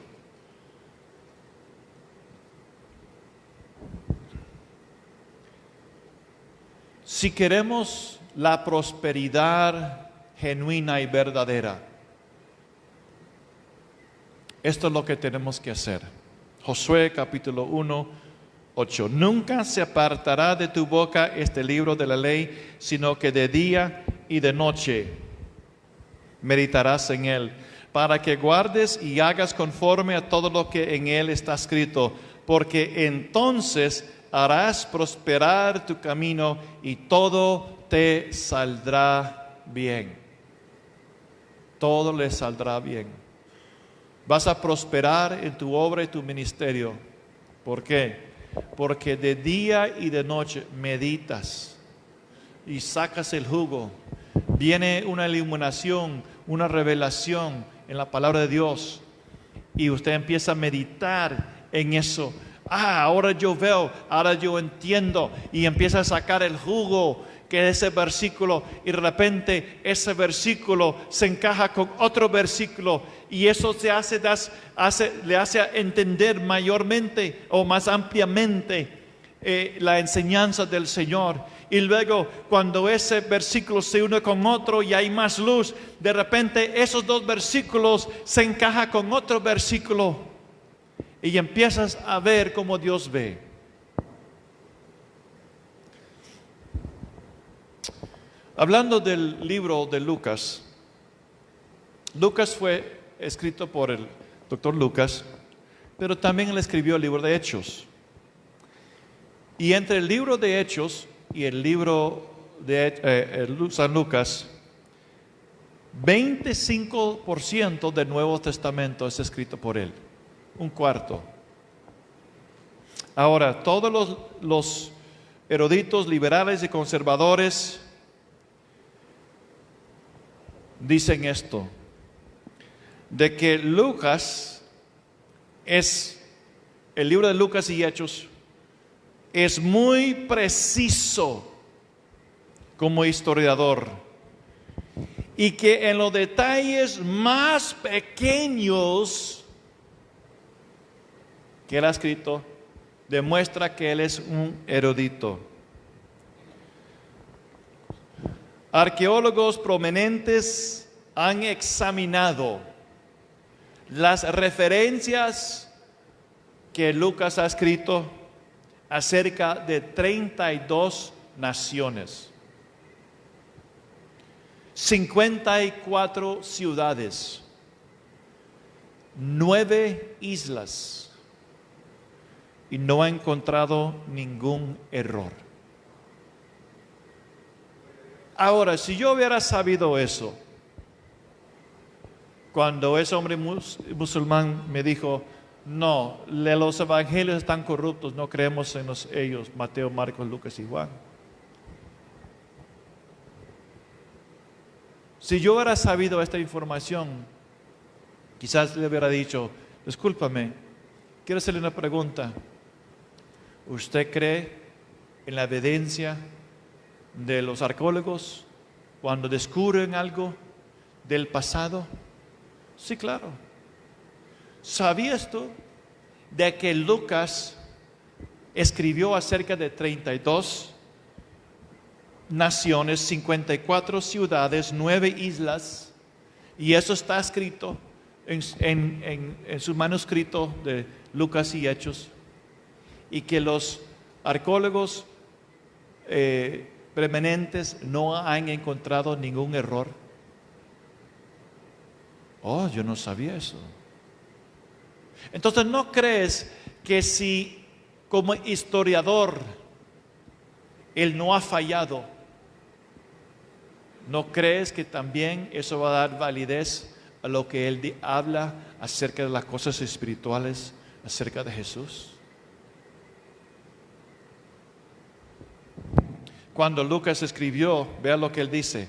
Si queremos la prosperidad genuina y verdadera, esto es lo que tenemos que hacer. Josué capítulo 1, 8. Nunca se apartará de tu boca este libro de la ley, sino que de día y de noche meditarás en él, para que guardes y hagas conforme a todo lo que en él está escrito, porque entonces harás prosperar tu camino y todo te saldrá bien. Todo le saldrá bien. Vas a prosperar en tu obra y tu ministerio. ¿Por qué? Porque de día y de noche meditas y sacas el jugo. Viene una iluminación, una revelación en la palabra de Dios y usted empieza a meditar en eso. Ahora yo veo, ahora yo entiendo, y empieza a sacar el jugo que es ese versículo, y de repente ese versículo se encaja con otro versículo y eso le hace entender mayormente o más ampliamente la enseñanza del Señor. Y luego cuando ese versículo se une con otro y hay más luz, de repente esos dos versículos se encajan con otro versículo y empiezas a ver como Dios ve. Hablando del libro de Lucas, Lucas fue escrito por el doctor Lucas, pero también él escribió el libro de Hechos. Y entre el libro de Hechos y el libro de San Lucas, 25% del Nuevo Testamento es escrito por él, un cuarto. Ahora, todos los eruditos liberales y conservadores dicen esto, de que Lucas el libro de Lucas y Hechos es muy preciso como historiador y que en los detalles más pequeños que él ha escrito demuestra que él es un erudito. Arqueólogos prominentes han examinado las referencias que Lucas ha escrito acerca de 32 naciones, 54 ciudades, 9 islas, y no ha encontrado ningún error. Ahora, si yo hubiera sabido eso, cuando ese hombre musulmán me dijo, no, los evangelios están corruptos, no creemos en ellos, Mateo, Marcos, Lucas y Juan. Si yo hubiera sabido esta información, quizás le hubiera dicho, discúlpame, quiero hacerle una pregunta. ¿Usted cree en la evidencia de los arqueólogos cuando descubren algo del pasado? Sí, claro. ¿Sabías tú de que Lucas escribió acerca de 32 naciones, 54 ciudades, 9 islas, y eso está escrito en su manuscrito de Lucas y Hechos, y que los arqueólogos preeminentes no han encontrado ningún error? Oh, yo no sabía eso. Entonces, ¿no crees que si como historiador él no ha fallado, no crees que también eso va a dar validez a lo que él habla acerca de las cosas espirituales, acerca de Jesús? Cuando Lucas escribió, vea lo que él dice.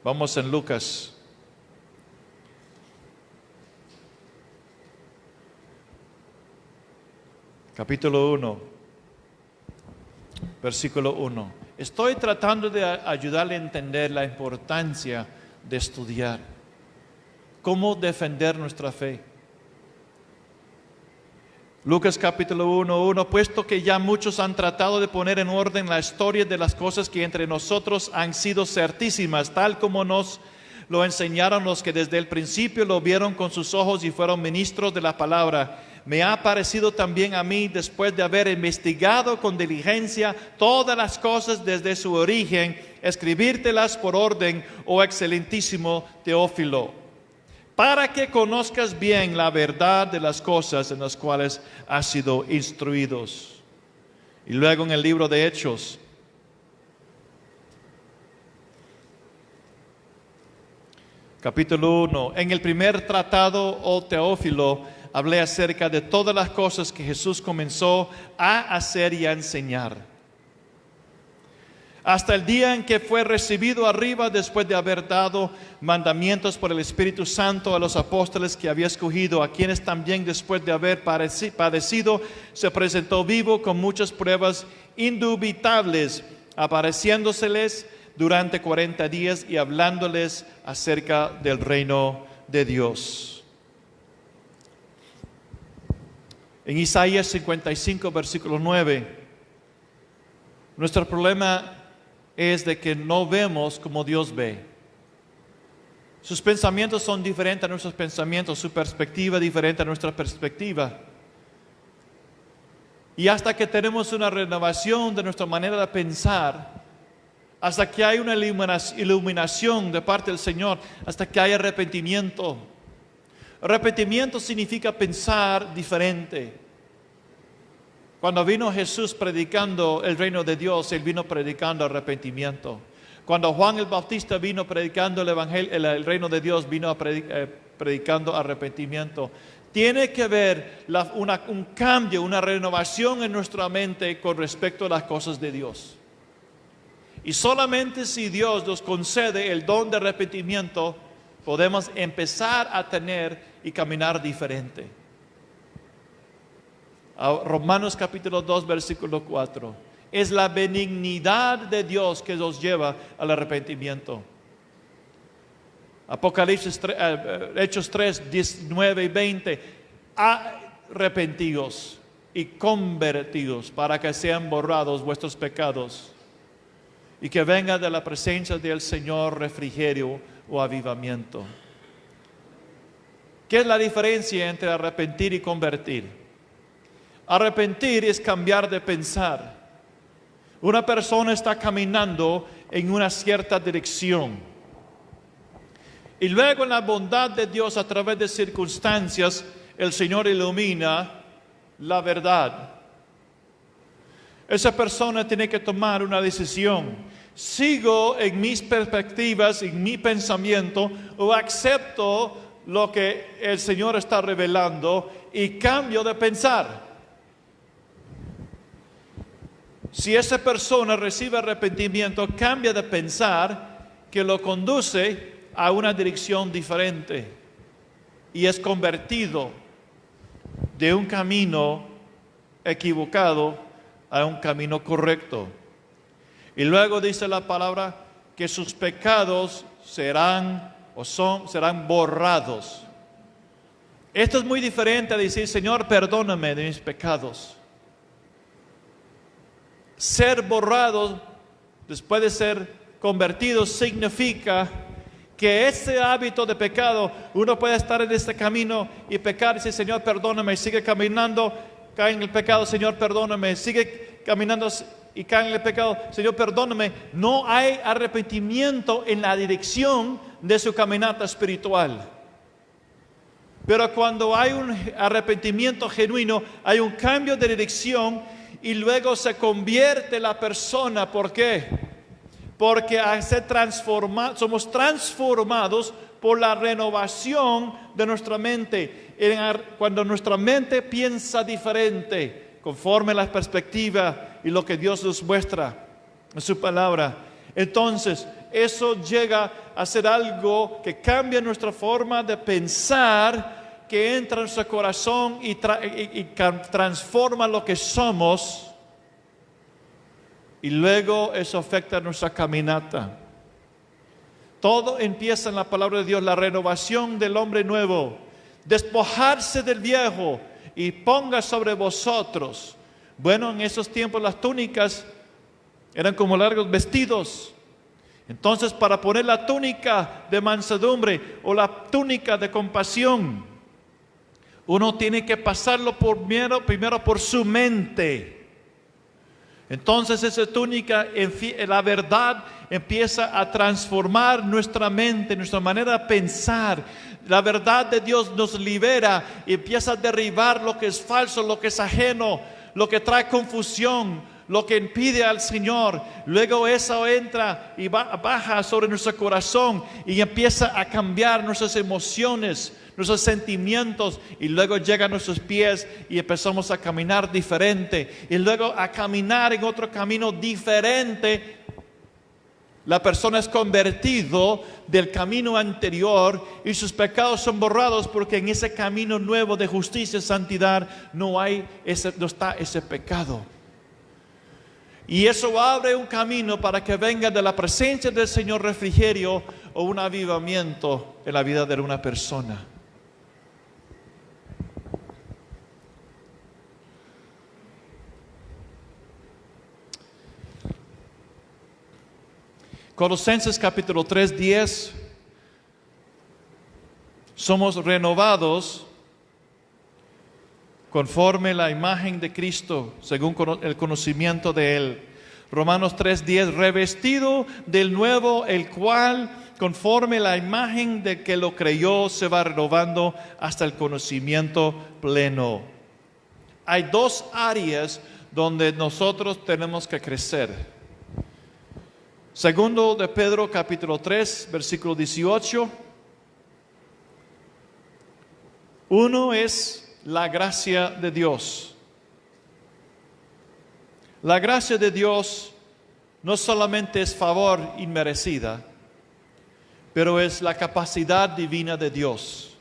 Vamos en Lucas. Capítulo 1, versículo 1. Estoy tratando de ayudarle a entender la importancia de estudiar, cómo defender nuestra fe. Lucas capítulo 1, puesto que ya muchos han tratado de poner en orden la historia de las cosas que entre nosotros han sido certísimas, tal como nos lo enseñaron los que desde el principio lo vieron con sus ojos y fueron ministros de la palabra. Me ha parecido también a mí, después de haber investigado con diligencia todas las cosas desde su origen, escribírtelas por orden, oh excelentísimo Teófilo, para que conozcas bien la verdad de las cosas en las cuales has sido instruidos. Y luego en el libro de Hechos, capítulo 1, en el primer tratado, oh Teófilo, hablé acerca de todas las cosas que Jesús comenzó a hacer y a enseñar, hasta el día en que fue recibido arriba, después de haber dado mandamientos por el Espíritu Santo a los apóstoles que había escogido, a quienes también después de haber padecido se presentó vivo con muchas pruebas indubitables, apareciéndoseles durante 40 días y hablándoles acerca del reino de Dios. En Isaías 55, versículo 9, nuestro problema es de que no vemos como Dios ve. Sus pensamientos son diferentes a nuestros pensamientos, su perspectiva diferente a nuestra perspectiva. Y hasta que tenemos una renovación de nuestra manera de pensar, hasta que hay una iluminación de parte del Señor, hasta que haya arrepentimiento. Arrepentimiento significa pensar diferente. Cuando vino Jesús predicando el reino de Dios, Él vino predicando arrepentimiento. Cuando Juan el Bautista vino predicando el evangelio, el reino de Dios, vino predicando arrepentimiento. Tiene que haber un cambio, una renovación en nuestra mente con respecto a las cosas de Dios. Y solamente si Dios nos concede el don de arrepentimiento, podemos empezar a tener y caminar diferente. Romanos capítulo 2, versículo 4. Es la benignidad de Dios que nos lleva al arrepentimiento. Apocalipsis Hechos 3, 19 y 20. Arrepentidos. y convertidos para que sean borrados vuestros pecados y que venga de la presencia del Señor refrigerio o avivamiento. ¿Qué es la diferencia entre arrepentir y convertir? Arrepentir es cambiar de pensar. Una persona está caminando en una cierta dirección y luego en la bondad de Dios a través de circunstancias el Señor ilumina la verdad. Esa persona tiene que tomar una decisión. ¿Sigo en mis perspectivas, en mi pensamiento, o acepto lo que el Señor está revelando y cambio de pensar? Si esa persona recibe arrepentimiento, cambia de pensar, que lo conduce a una dirección diferente y es convertido de un camino equivocado a un camino correcto. Y luego dice la palabra que sus pecados serán borrados. Esto es muy diferente a decir, Señor, perdóname de mis pecados. Ser borrado después de ser convertido significa que ese hábito de pecado, uno puede estar en este camino y pecar y decir, Señor, perdóname, sigue caminando, cae en el pecado, Señor, perdóname, sigue caminando y cae en el pecado, Señor, perdóname. No hay arrepentimiento en la dirección de su caminata espiritual. Pero cuando hay un arrepentimiento genuino, hay un cambio de dirección y luego se convierte la persona. ¿Por qué? Porque somos transformados por la renovación de nuestra mente. Cuando nuestra mente piensa diferente, conforme a la perspectiva y lo que Dios nos muestra en su palabra, entonces eso llega a ser algo que cambia nuestra forma de pensar, que entra en nuestro corazón y transforma lo que somos, y luego eso afecta nuestra caminata. Todo empieza en la palabra de Dios, la renovación del hombre nuevo, despojarse del viejo y ponga sobre vosotros. Bueno, en esos tiempos las túnicas eran como largos vestidos. Entonces, para poner la túnica de mansedumbre o la túnica de compasión, uno tiene que pasarlo primero por su mente. Entonces esa túnica, la verdad, empieza a transformar nuestra mente, nuestra manera de pensar. La verdad de Dios nos libera y empieza a derribar lo que es falso, lo que es ajeno, lo que trae confusión, lo que impide al Señor. Luego eso entra y baja sobre nuestro corazón y empieza a cambiar nuestras emociones, nuestros sentimientos, y luego llega a nuestros pies y empezamos a caminar diferente, y luego a caminar en otro camino diferente. La persona es convertido del camino anterior y sus pecados son borrados, porque en ese camino nuevo de justicia y santidad no está ese pecado. Y eso abre un camino para que venga de la presencia del Señor refrigerio o un avivamiento en la vida de una persona. Colosenses capítulo 3, 10. Somos renovados conforme la imagen de Cristo, según el conocimiento de Él. Romanos 3, 10. Revestido del nuevo, el cual, conforme la imagen de que lo creyó, se va renovando hasta el conocimiento pleno. Hay dos áreas donde nosotros tenemos que crecer. Segundo de Pedro capítulo 3, versículo 18. Uno es la gracia de Dios. La gracia de Dios no solamente es favor inmerecida, pero es la capacidad divina de Dios.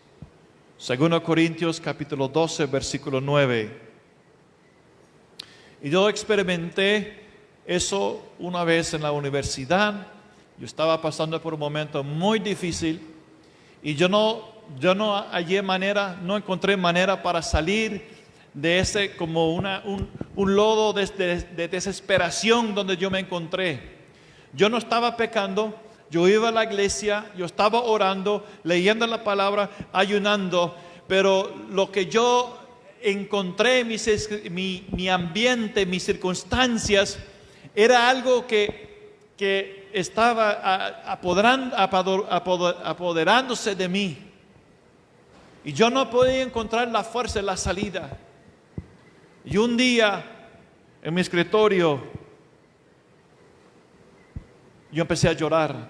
Segundo Corintios capítulo 12, versículo 9. Y yo experimenté eso una vez en la universidad. Yo estaba pasando por un momento muy difícil y yo no encontré manera para salir de ese, como un lodo de desesperación donde yo me encontré. Yo no estaba pecando, yo iba a la iglesia, yo estaba orando, leyendo la palabra, ayunando, pero lo que yo encontré, mi ambiente, mis circunstancias, era algo que estaba apoderándose de mí. Y yo no podía encontrar la fuerza, la salida. Y un día, en mi escritorio, yo empecé a llorar.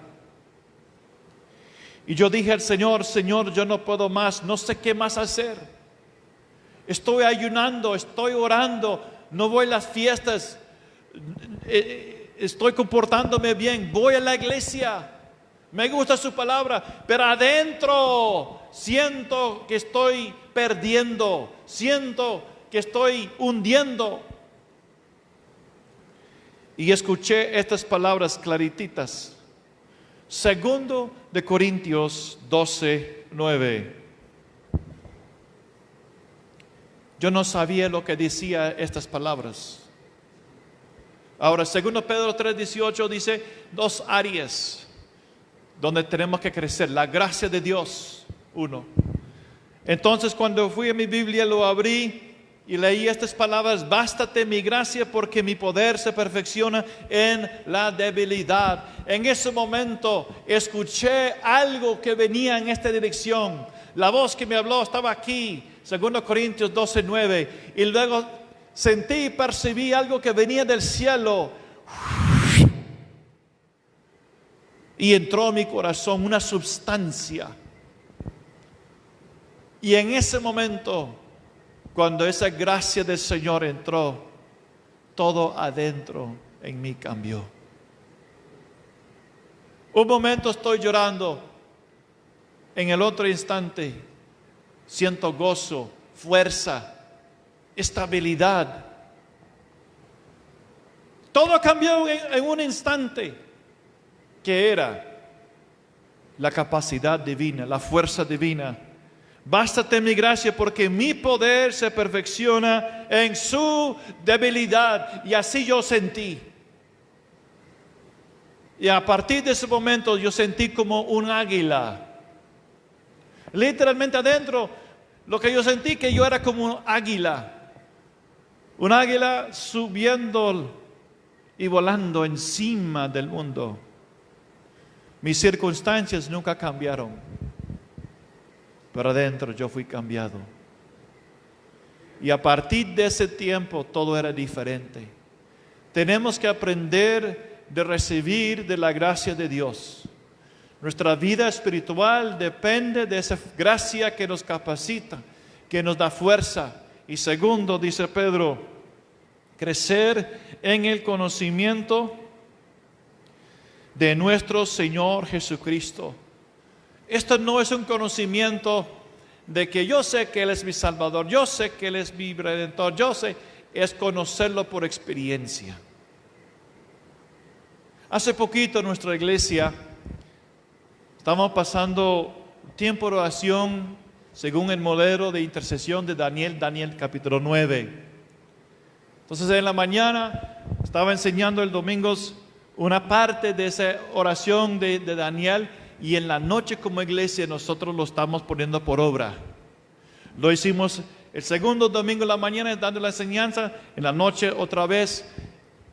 Y yo dije al Señor, Señor, yo no puedo más, no sé qué más hacer. Estoy ayunando, estoy orando, no voy a las fiestas, estoy comportándome bien, voy a la iglesia, me gusta su palabra, pero adentro siento que estoy perdiendo, siento que estoy hundiendo. Y escuché estas palabras clarititas. 2 de Corintios 12:9. Yo no sabía lo que decía estas palabras. Ahora, 2 Pedro 3:18 dice 2 áreas donde tenemos que crecer. La gracia de Dios, 1. Entonces, cuando fui a mi Biblia, lo abrí y leí estas palabras: bástate mi gracia porque mi poder se perfecciona en la debilidad. En ese momento escuché algo que venía en esta dirección. La voz que me habló estaba aquí, 2 Corintios 12:9. Y luego sentí y percibí algo que venía del cielo. Y entró en mi corazón una substancia. Y en ese momento, cuando esa gracia del Señor entró, todo adentro en mí cambió. Un momento estoy llorando, en el otro instante siento gozo, fuerza, estabilidad. Todo cambió en un instante, que era la capacidad divina, la fuerza divina. Bástate mi gracia porque mi poder se perfecciona en su debilidad. Y así yo sentí. Y a partir de ese momento yo sentí como un águila. Literalmente adentro, lo que yo sentí, que yo era como un águila. Un águila subiendo y volando encima del mundo. Mis circunstancias nunca cambiaron, pero adentro yo fui cambiado. Y a partir de ese tiempo todo era diferente. Tenemos que aprender de recibir de la gracia de Dios. Nuestra vida espiritual depende de esa gracia que nos capacita, que nos da fuerza. Y segundo, dice Pedro, crecer en el conocimiento de nuestro Señor Jesucristo. Esto no es un conocimiento de que yo sé que Él es mi Salvador, yo sé que Él es mi Redentor, yo sé, es conocerlo por experiencia. Hace poquito en nuestra iglesia estamos pasando tiempo de oración según el modelo de intercesión de Daniel capítulo 9. Entonces en la mañana estaba enseñando el domingo una parte de esa oración de Daniel, y en la noche como iglesia nosotros lo estamos poniendo por obra. Lo hicimos el segundo domingo en la mañana dando la enseñanza, en la noche otra vez,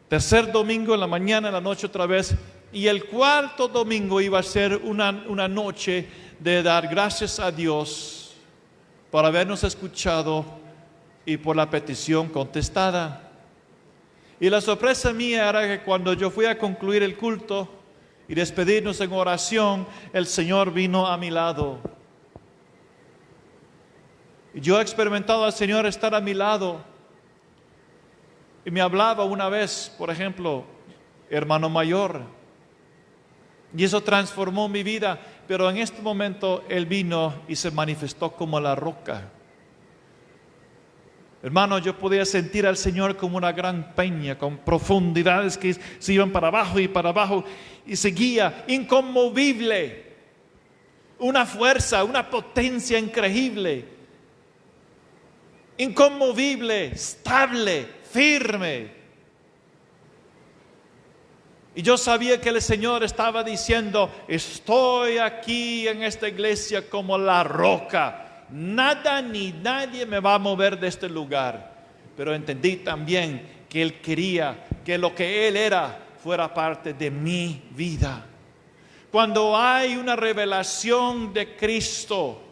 tercer domingo en la mañana, en la noche otra vez, y el cuarto domingo iba a ser una noche de dar gracias a Dios por habernos escuchado y por la petición contestada. Y la sorpresa mía era que cuando yo fui a concluir el culto y despedirnos en oración, el Señor vino a mi lado. Y yo he experimentado al Señor estar a mi lado. Y me hablaba una vez, por ejemplo, hermano mayor. Y eso transformó mi vida. Pero en este momento Él vino y se manifestó como la roca. Hermano, yo podía sentir al Señor como una gran peña, con profundidades que se iban para abajo, y seguía inconmovible. Una fuerza, una potencia increíble. inconmovible, estable, firme. Y yo sabía que el Señor estaba diciendo, estoy aquí en esta iglesia como la roca. Nada ni nadie me va a mover de este lugar. Pero entendí también que Él quería que lo que Él era fuera parte de mi vida. Cuando hay una revelación de Cristo,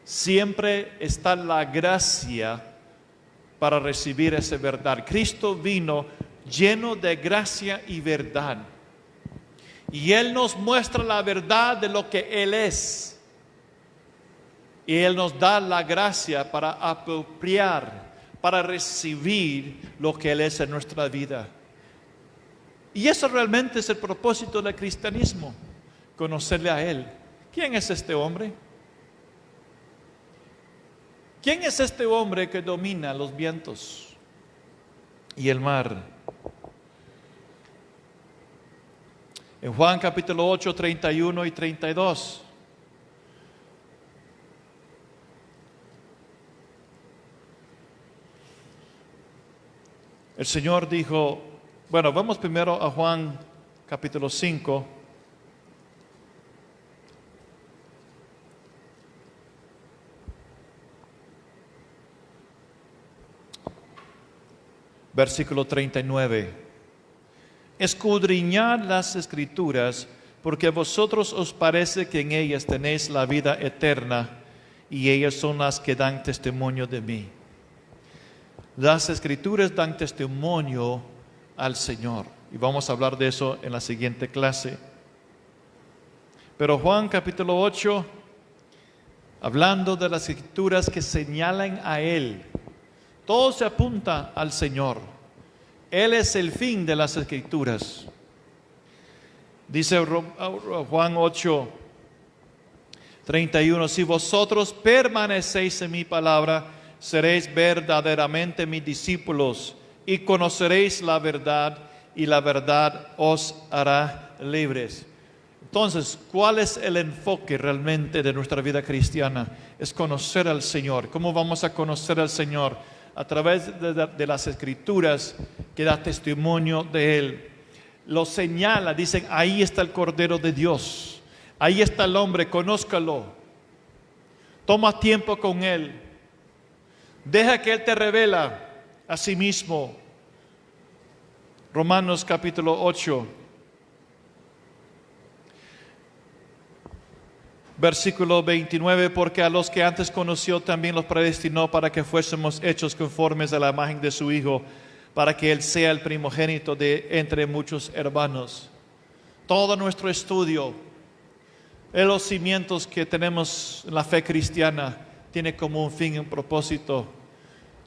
siempre está la gracia para recibir esa verdad. Cristo vino lleno de gracia y verdad. Y Él nos muestra la verdad de lo que Él es. Y Él nos da la gracia para apropiar, para recibir lo que Él es en nuestra vida. Y eso realmente es el propósito del cristianismo, conocerle a Él. ¿Quién es este hombre? ¿Quién es este hombre que domina los vientos y el mar? En Juan capítulo 8, 31 y 32. El Señor dijo, bueno, vamos primero a Juan capítulo 5. Versículo 39. Escudriñad las Escrituras, porque a vosotros os parece que en ellas tenéis la vida eterna, y ellas son las que dan testimonio de mí. Las Escrituras dan testimonio al Señor, y vamos a hablar de eso en la siguiente clase. Pero Juan capítulo 8, hablando de las Escrituras que señalan a Él, todo se apunta al Señor. Él es el fin de las Escrituras. Dice Juan 8, 31, si vosotros permanecéis en mi palabra, seréis verdaderamente mis discípulos y conoceréis la verdad, y la verdad os hará libres. Entonces, ¿cuál es el enfoque realmente de nuestra vida cristiana? Es conocer al Señor. ¿Cómo vamos a conocer al Señor? A través de las Escrituras que da testimonio de Él. Lo señala, dicen, ahí está el Cordero de Dios, ahí está el hombre, conózcalo. Toma tiempo con Él. Deja que Él te revela a sí mismo. Romanos capítulo 8. Versículo 29, porque a los que antes conoció también los predestinó para que fuésemos hechos conformes a la imagen de su Hijo, para que Él sea el primogénito de entre muchos hermanos. Todo nuestro estudio, en los cimientos que tenemos en la fe cristiana, tiene como un fin y un propósito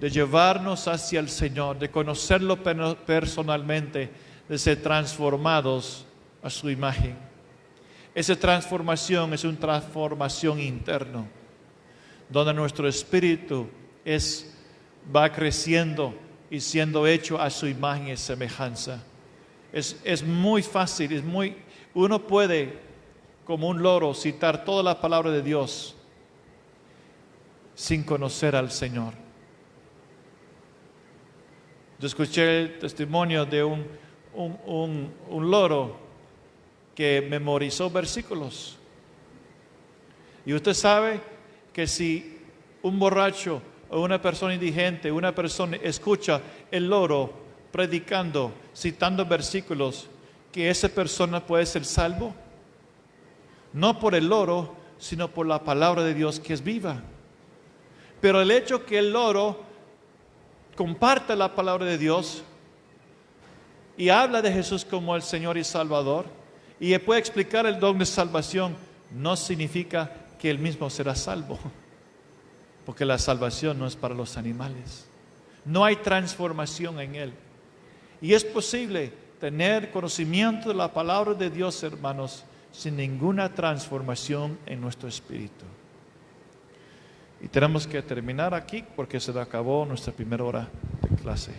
de llevarnos hacia el Señor, de conocerlo personalmente, de ser transformados a su imagen. Esa transformación es una transformación interna, donde nuestro espíritu va creciendo y siendo hecho a su imagen y semejanza. Es muy fácil, uno puede, como un loro, citar toda la palabra de Dios sin conocer al Señor. Yo escuché el testimonio de un loro que memorizó versículos. Y usted sabe que si un borracho o una persona indigente, una persona escucha el loro predicando, citando versículos, que esa persona puede ser salvo, no por el loro, sino por la palabra de Dios que es viva. Pero el hecho que el loro comparta la palabra de Dios y habla de Jesús como el Señor y Salvador, y puede explicar el don de salvación, no significa que él mismo será salvo, porque la salvación no es para los animales. No hay transformación en él. Y es posible tener conocimiento de la palabra de Dios, hermanos, sin ninguna transformación en nuestro espíritu. Y tenemos que terminar aquí porque se acabó nuestra primera hora de clase.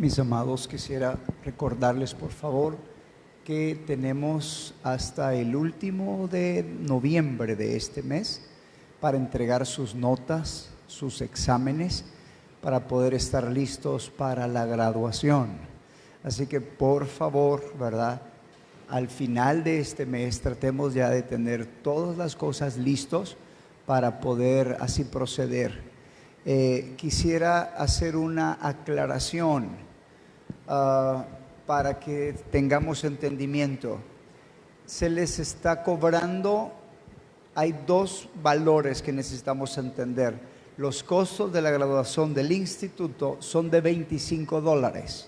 Mis amados, quisiera recordarles, por favor, que tenemos hasta el último de noviembre de este mes para entregar sus notas, sus exámenes, para poder estar listos para la graduación. Así que, por favor, ¿verdad?, al final de este mes tratemos ya de tener todas las cosas listos para poder así proceder. Quisiera hacer una aclaración para que tengamos entendimiento. Se les está cobrando, hay dos valores que necesitamos entender. Los costos de la graduación del instituto son de $25,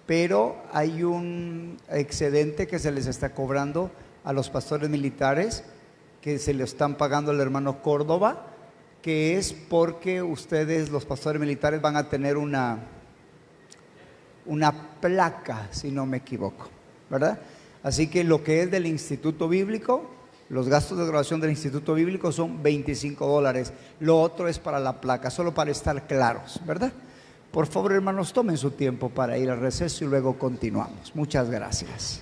pero hay un excedente que se les está cobrando a los pastores militares, que se le están pagando al hermano Córdoba, que es porque ustedes, los pastores militares, van a tener una placa, si no me equivoco, ¿verdad? Así que lo que es del Instituto Bíblico, los gastos de graduación del Instituto Bíblico son $25. Lo otro es para la placa, solo para estar claros, ¿verdad? Por favor, hermanos, tomen su tiempo para ir al receso y luego continuamos. Muchas gracias.